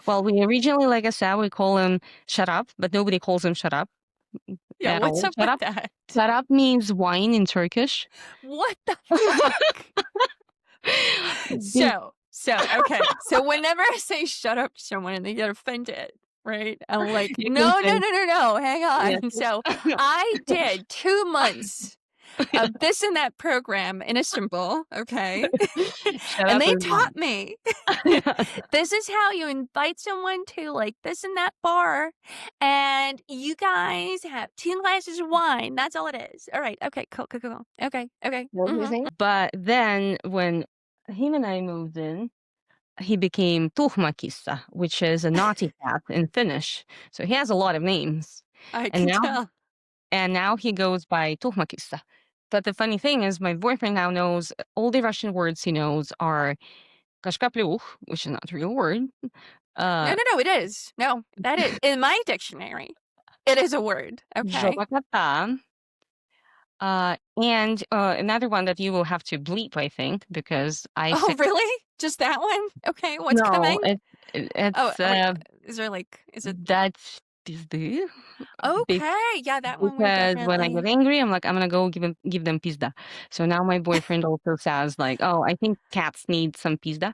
well, we originally, like I said, we call him Shut Up, but nobody calls him Shut Up Yeah, at what's all. up with that? Shut Up means wine in Turkish. What the fuck? Be- Okay. So whenever I say shut up to someone and they get offended, right? I'm like, you can no, no, say, no, no, no, hang yes. on. So I did 2 months of this and that program in Istanbul, okay? Shut And Up they is taught wine. me this is how you invite someone to like this and that bar, and you guys have 2 glasses of wine. That's all it is. All right. Okay. Cool. Cool. Cool. Okay. Okay. But then when him and I moved in, he became Tuhmakissa, which is a naughty cat in Finnish. So he has a lot of names. I And can now tell. he goes by Tuhmakissa. But the funny thing is my boyfriend now knows all the Russian words he knows are kashkapluch, which is not a real word. No, Uh no, no. It is. No, that is in my dictionary. It is a word. Okay. Zsobakata, and another one that you will have to bleep, I think, because I Oh, said really? Just that one? Okay. What's no, coming? Oh, it's wait. Is there like? Is it? Dutch. pizdy. Okay, yeah, that one would Because when I get definitely. angry, I'm like, "I'm gonna go give them pizda." So now my boyfriend also says like, "Oh, I think cats need some pizda."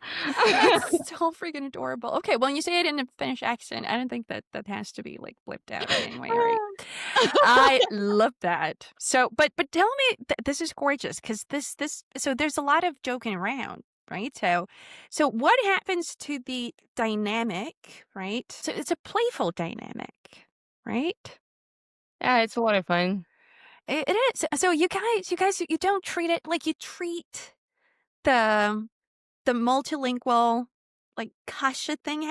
That's so freaking adorable. Okay, well, you say it in a Finnish accent. I don't think that that has to be like blipped out in any way, right? I love that. So, but tell me, this is gorgeous because this so there's a lot of joking around, right? So what happens to the dynamic, right? So it's a playful dynamic, right? Yeah, it's a lot of fun. It is. So you guys, you don't treat it like you treat the the multilingual like kasha thing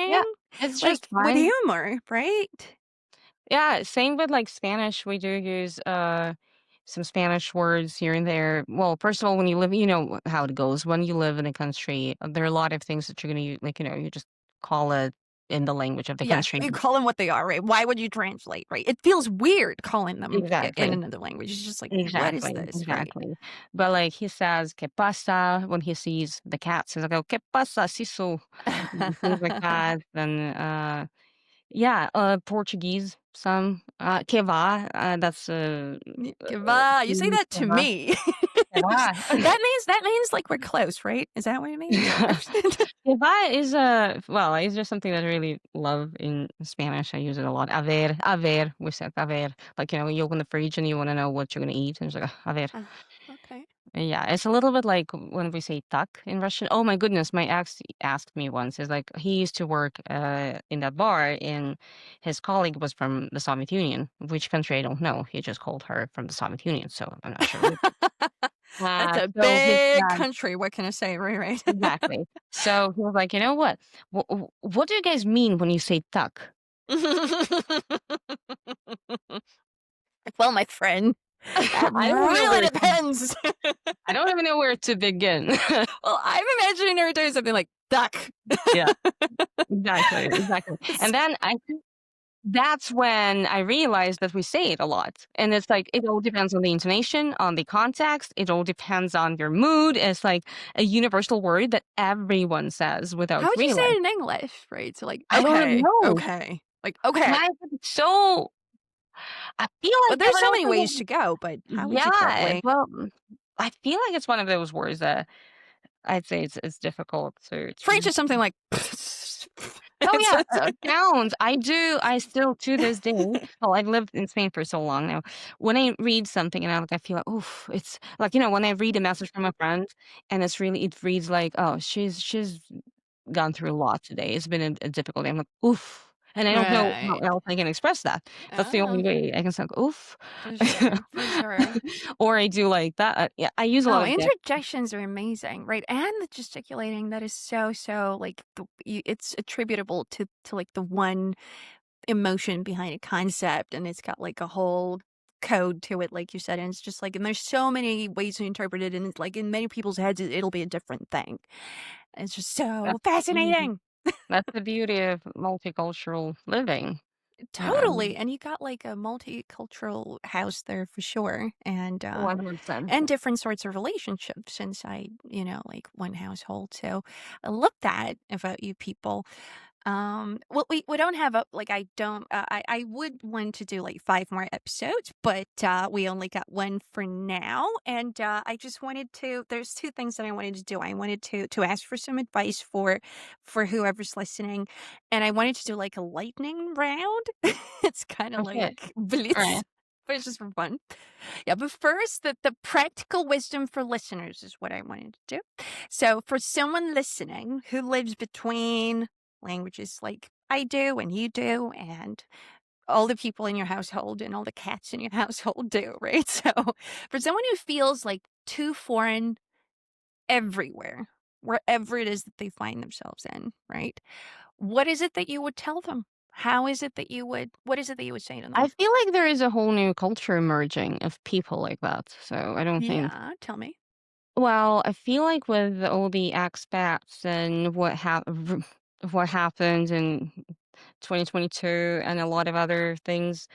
Yeah, happening, it's like just with fun. humor, right? Yeah, same with like Spanish. We do use some Spanish words here and there. Well, first of all, when you live, you know how it goes. When you live in a country, there are a lot of things that you're gonna use, like you just call it in the language of the Yeah, country. you call them what they are, right? Why would you translate, right? It feels weird calling them in Exactly. another language. It's just like, what is Exactly, this, right? exactly. But like he says, "Que pasa?" when he sees the cats. He's like, "Oh, que pasa, siso?" Things like that. Then, yeah, Portuguese, some, que va? That's Kiva, you say que that to va, me. que va. That means like we're close, right? Is that what it means? Que va is well, it's just something that I really love in Spanish. I use it a lot. A ver, we said a ver. Like, you open the fridge and you want to know what you're gonna eat, and it's like, a ver. Okay. Yeah, it's a little bit like when we say "tak" in Russian. Oh my goodness, my ex asked me once. He's like, he used to work in that bar, and his colleague was from the Soviet Union. Which country I don't know. He just called her from the Soviet Union, so I'm not sure. That's a So his big country. What can I say? Right, exactly. So he was like, you know what? What do you guys mean when you say "tak"? well, my friend, that I don't know really where. depends. I don't even know where to begin. well, I'm imagining her doing something like duck. Yeah, exactly, exactly. And then that's when I realized that we say it a lot. And it's like, it all depends on the intonation, on the context. It all depends on your mood. It's like a universal word that everyone says How without would you say realizing. it in English? Right. So like, I don't even okay, know. okay. Like, okay. Why is it so, I feel Well, like that there's would so many also ways go, to go, but how would you yeah, correctly? well, I feel like it's one of those words that I'd say it's difficult French to is something like oh, it's, yeah, it's sounds. I still to this day well, I've lived in Spain for so long now. When I read something and I feel like, "Oof," it's like, when I read a message from a friend and it reads like, "Oh, she's gone through a lot today. It's been a difficult day." I'm like, "Oof," and I don't know how right. else I can express that. That's the only Oh, way I can say, like, "Oof." for sure, for sure. Or I do like that. Yeah, I use a lot Oh, of gif. interjections are amazing, right? And the gesticulating that is so like it's attributable to like the one emotion behind a concept, and it's got like a whole code to it, like you said. And it's just like, and there's so many ways to interpret it, and it's like in many people's heads, it'll be a different thing. It's just so That's the beauty fascinating. that's the beauty of multicultural living. Totally. And you got like a multicultural house there for sure. 100%. And different sorts of relationships inside, like one household. So I love that about you people. Well, we don't have a like I don't I would want to do like 5 more episodes, but we only got one for now. And I just wanted to. There's two things that I wanted to do. I wanted to ask for some advice for whoever's listening, and I wanted to do like a lightning round. it's kind of Okay. like Alright. blitz. But it's just for fun. Yeah, but first, the practical wisdom for listeners is what I wanted to do. So, for someone listening who lives between languages like I do and you do, and all the people in your household and all the cats in your household do, right? So, for someone who feels like too foreign everywhere, wherever it is that they find themselves in, right? What is it that you would tell them? What is it that you would say to I them? feel like there is a whole new culture emerging of people like that, so I don't think Yeah, tell me. well, I feel like with all the expats and what happened in 2022 and a lot of other things,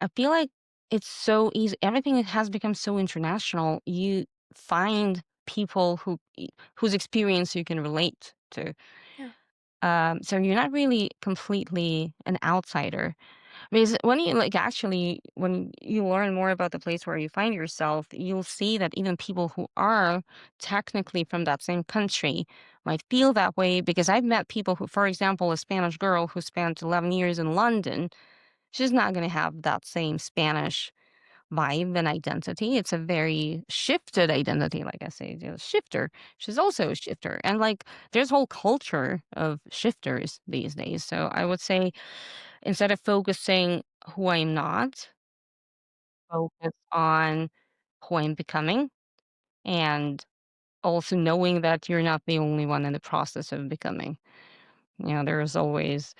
I feel like it's so easy everything has become so international. You find people whose experience you can relate to. Yeah. So you're not really completely an outsider. Because when you like actually when you learn more about the place where you find yourself, you'll see that even people who are technically from that same country might feel that way because I've met people who, for example, a Spanish girl who spent 11 years in London, she's not going to have that same Spanish vibe and identity. It's a very shifted identity, like I say, shifter. She's also a shifter. And like there's whole culture of shifters these days. So I would say instead of focusing who I'm not, focus on who I'm becoming and also knowing that you're not the only one in the process of becoming. There's always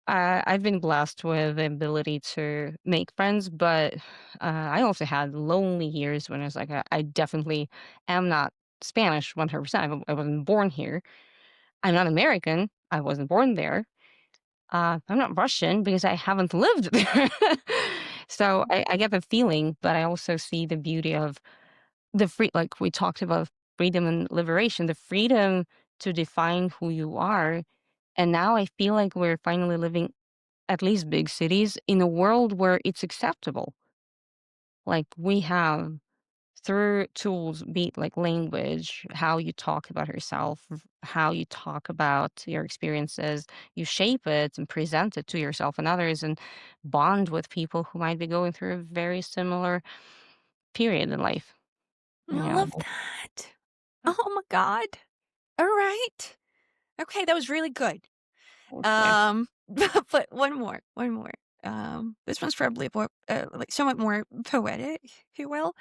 I've been blessed with the ability to make friends, but I also had lonely years when I was like, I definitely am not Spanish 100%. I wasn't born here. I'm not American. I wasn't born there. I'm not Russian because I haven't lived there. So I get the feeling, but I also see the beauty of the free, like we talked about freedom and liberation, the freedom to define who you are. And now I feel like we're finally living, at least big cities, in a world where it's acceptable. Like we have through tools, be it like language, how you talk about yourself, how you talk about your experiences, you shape it and present it to yourself and others and bond with people who might be going through a very similar period in life. I You know, love that. Oh my god. All right. Okay, that was really good. yeah. But one more. This one's probably more, like somewhat more poetic, if you will.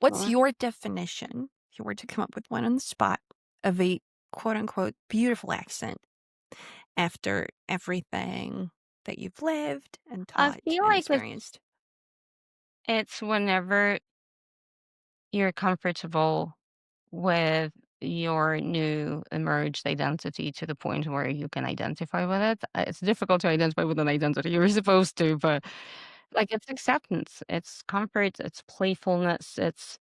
What's Sure. your definition, if you were to come up with one on the spot, of a quote unquote beautiful accent after everything that you've lived and I taught feel and like experienced? it's whenever you're comfortable with your new emerged identity to the point where you can identify with it. It's difficult to identify with an identity. You're supposed to, but like it's acceptance, it's comfort, it's playfulness, it's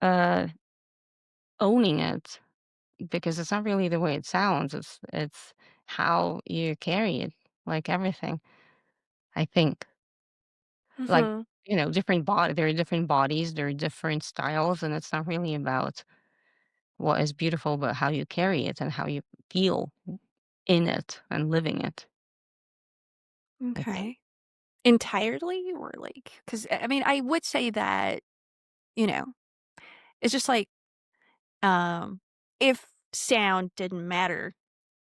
uh owning it because it's not really the way it sounds. It's how you carry it, like everything. I think like Mhm. there are different bodies, there are different styles, and it's not really about what is beautiful, but how you carry it and how you feel in it and living it, I think. Okay. Entirely, or like, because I mean, I would say that, you know, it's just like, um, if sound didn't matter,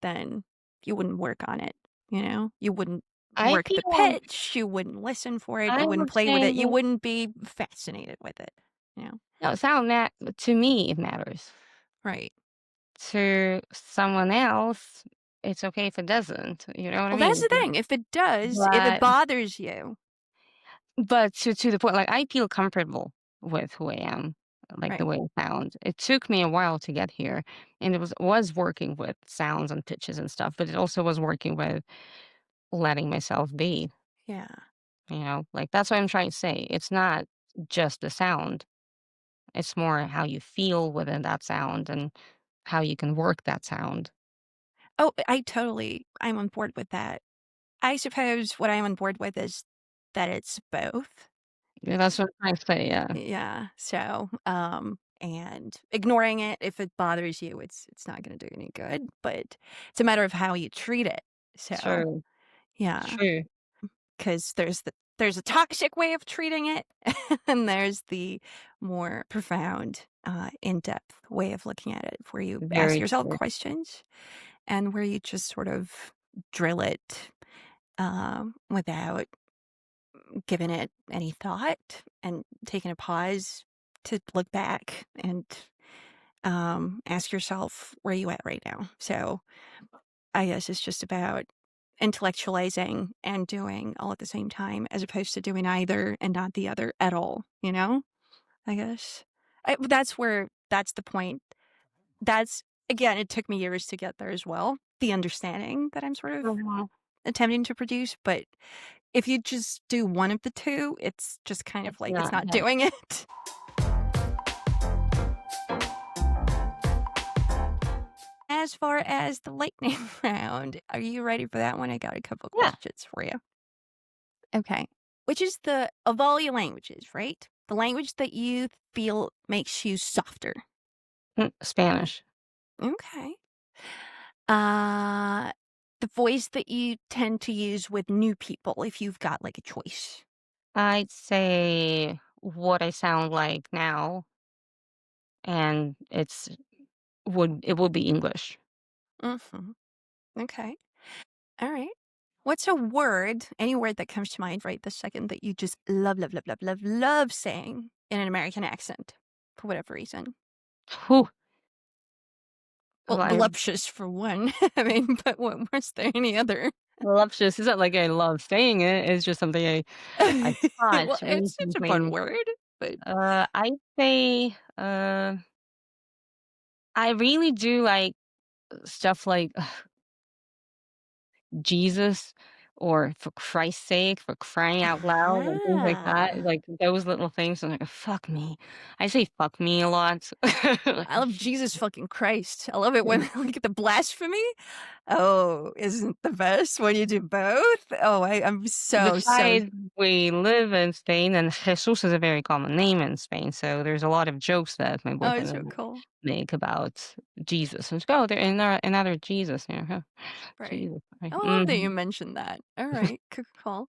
then you wouldn't work on it, you know? You wouldn't I work the feel pitch, you wouldn't listen for it, I you wouldn't would play with say it, you wouldn't be fascinated with it, you know? no, sound that to me it matters. Right. To someone else, it's okay if it doesn't, you know what I Well, that's mean? the thing, if it does, if it But bothers you, to the point, like, I feel comfortable with who I am, like, the right, way I sound. It took me a while to get here, and it was working with sounds and pitches and stuff, but it also was working with letting myself be, yeah. Like, that's what I'm trying to say. It's not just the sound, it's more how you feel within that sound and how you can work that sound. Oh, I'm on board with that. I suppose what I'm on board with is that it's both. Yeah, that's what I'm trying to say, yeah. Yeah, so, and ignoring it, if it bothers you, it's not gonna do any good, but it's a matter of how you treat it. So, True, yeah, true. because there's a toxic way of treating it, and there's the more profound, in-depth way of looking at it, where you ask Very yourself true. questions and where you just sort of drill it, without giving it any thought and taking a pause to look back and, ask yourself, where are you at right now? So I guess it's just about intellectualizing and doing all at the same time, as opposed to doing either and not the other at all, you know? I guess. That's the point. That's, again, it took me years to get there as well, the understanding that I'm sort of Mhm. attempting to produce, but if you just do one of the two, it's just kind of It's like it's not not him. doing it. As far as the lightning round, are you ready for that one? I got a couple Yeah, questions for you. Okay. Which is of all your languages, right? The language that you feel makes you softer. Spanish. Okay. Uh, the voice that you tend to use with new people if you've got like a choice. I'd say what I sound like now, and it would be English. Mm-hmm. Okay. All right. What's a word, any word that comes to mind right this second that you just love, love, love, love, love, love saying in an American accent for whatever reason? Whew. Well, I voluptuous for one. I mean, but was there any other? voluptuous isn't like I love saying it. It's just something I thought Well, it's a fun recently. word, but I'd say I really do like stuff like Jesus or for Christ's sake, for crying out loud and things like that, ah, like those little things. I'm like, fuck me. I say fuck me a lot. Like, I love Jesus fucking Christ. I love it when we get the blasphemy. Oh, isn't the best when you do both? Oh, I'm so. besides, we live in Spain, and Jesus is a very common name in Spain. So there's a lot of jokes that my Oh, it's boyfriend so and I cool. make about Jesus. And go, there another Jesus here. Huh? Right. Jesus. Right. I love that you mentioned that. All right, cool.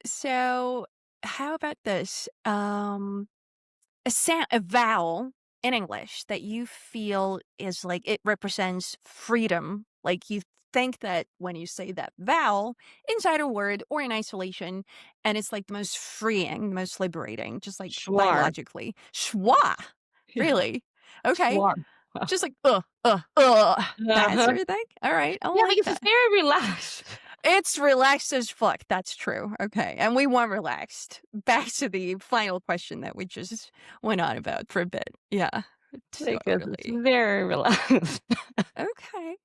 So how about this? A vowel in English that you feel is like it represents freedom. Like you think that when you say that vowel inside a word or in isolation, and it's like the most freeing, the most liberating, just like Schwa. biologically. Schwa. Yeah. Really? Okay. Schwa. Just like that Uh-huh. sort of thing. All right. I Yeah, like because it's that. very relaxed. It's relaxed as fuck. That's true. Okay. And we want relaxed. Back to the final question that we just went on about for a bit. Yeah. Because it's Totally. very relaxed. Okay.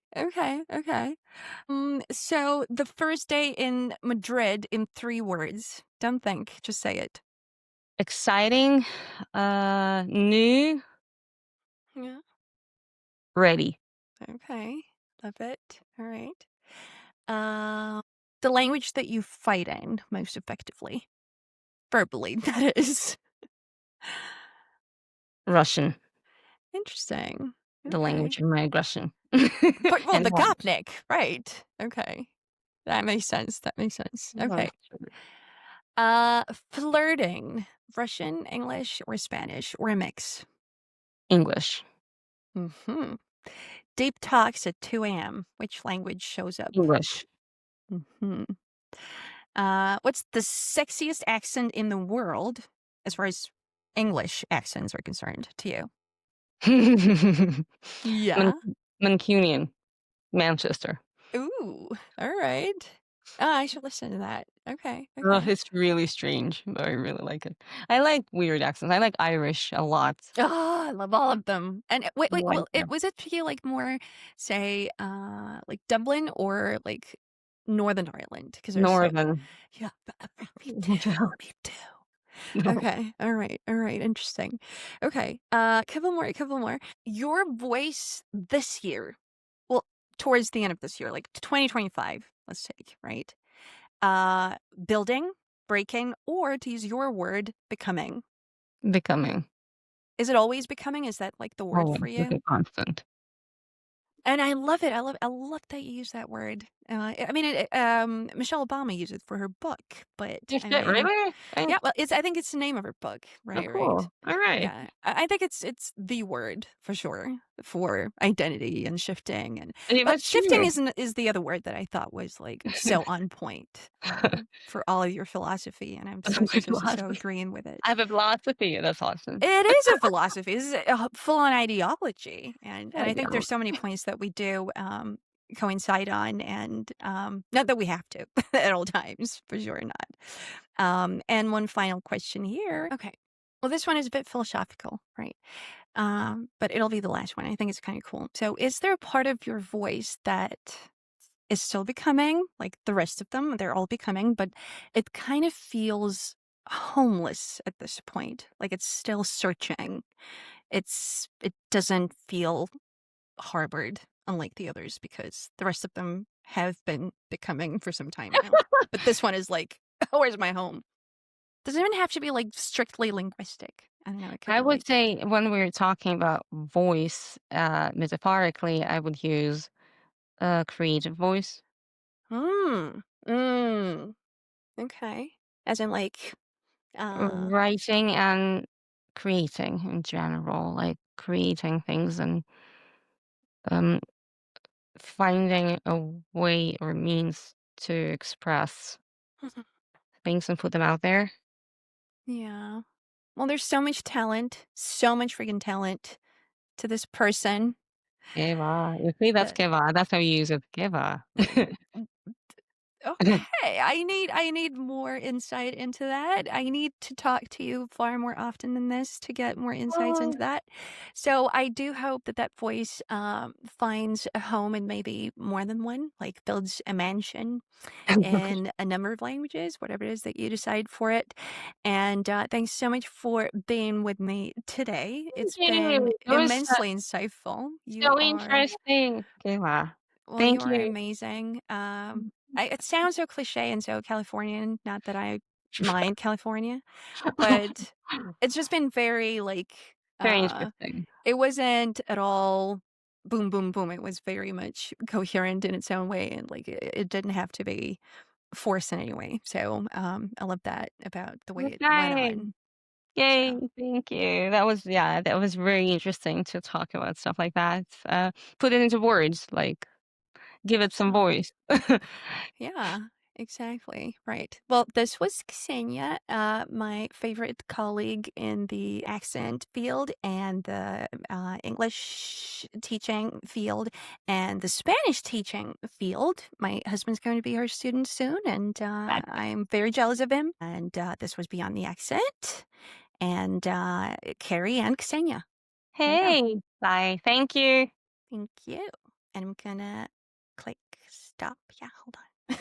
So the first day in Madrid in 3 words. Don't think. Just say it. Exciting, new, Yeah. ready. Okay. Love it. All right. Um, the language that you fight in most effectively. Verbally, that is. Russian, Interesting. the Okay. language of my aggression. Well, And the habit. gopnik, right. Okay. That makes sense, Oh, Okay. sure. Flirting. Russian, English, or Spanish, or a mix? English, Mhm. Deep talks at 2 a.m. Which language shows up? English. Mhm. What's the sexiest accent in the world as far as English accents are concerned to you? Man Yeah. Mancunian, Manchester. Ooh, alright. Ah, I should listen to that. Oh, Okay. it's really strange, but I really like it. I like weird accents. I like Irish a lot. Oh, I love all of them. And I like well, it them. was it to you like more, say, like Dublin or like Northern Ireland? Because there's so Northern. yeah, me too, me too. No. Okay, all right, interesting. Okay, couple more. Your voice this year, well, towards the end of this year, like 2025, let's take, right? Uh, building, breaking, or to use your word, becoming. Becoming. Is it always becoming? Is that like the word Always for like you? a constant. And I love it. I love that you use that word. I mean, Michelle Obama used it for her book, but You I shit, mean, really? yeah. Well, I think it's the name of her book, Oh, right. cool. Alright. Yeah, I think it's the word for sure for identity and shifting, and Yeah, but that's shifting true. is the other word that I thought was like so on point for all of your philosophy, and I'm so My so philosophy. agreeing with it. I have a philosophy, that's awesome. It is a philosophy. This is a full-on ideology, and I think Yeah. there's so many points that we do, coincide on, and, not that we have to at all times, for sure not. And one final question here. Okay. Well, this one is a bit philosophical, right? But it'll be the last one. I think it's kinda cool. So, is there a part of your voice that is still becoming, like the rest of them? They're all becoming, but it kind of feels homeless at this point, like it's still searching. It doesn't feel harbored, unlike the others, because the rest of them have been becoming for some time now. But this one is like, where's my home? Doesn't even have to be like strictly linguistic. I don't know. It could I be would like, say when we were talking about voice, metaphorically, I would use a creative voice. hmm, mm, okay. As in like, uh, Writing and creating in general, like creating things and um, finding a way or means to express things and put them out there. yeah. Well, there's so much talent, so much freaking talent to this person. Keva. You see, that's That keva. That's how you use it. Keva. Okay, I need more insight into that. I need to talk to you far more often than this to get more insights into Oh. that. So I do hope that that voice finds a home in maybe more than one, like builds a mansion in a number of languages, whatever it is that you decide for it. And thanks so much for being with me today. Thank It's been you. It was immensely insightful. You so are interesting. Keva. well, you Thank are you. amazing. It sounds so cliche and so Californian, not that I mind California, but it's just been very like Very uh interesting. it wasn't at all boom boom boom. It was very much coherent in its own way and like it didn't have to be forced in any way. So I love that about the way it went Okay. on. So Yay, thank you. That was yeah, that was very interesting to talk about stuff like that. Put it into words, like give it some yeah. voice. Yeah, exactly. Right. Well, this was Xenia, my favorite colleague in the accent field and the English teaching field and the Spanish teaching field. My husband's going to be her student soon, and I'm very jealous of him. And this was Beyond the Accent and Keri and Xenia. There you go. Hey, bye. Thank you. Thank you. And I'm gonna click stop. Yeah, hold on.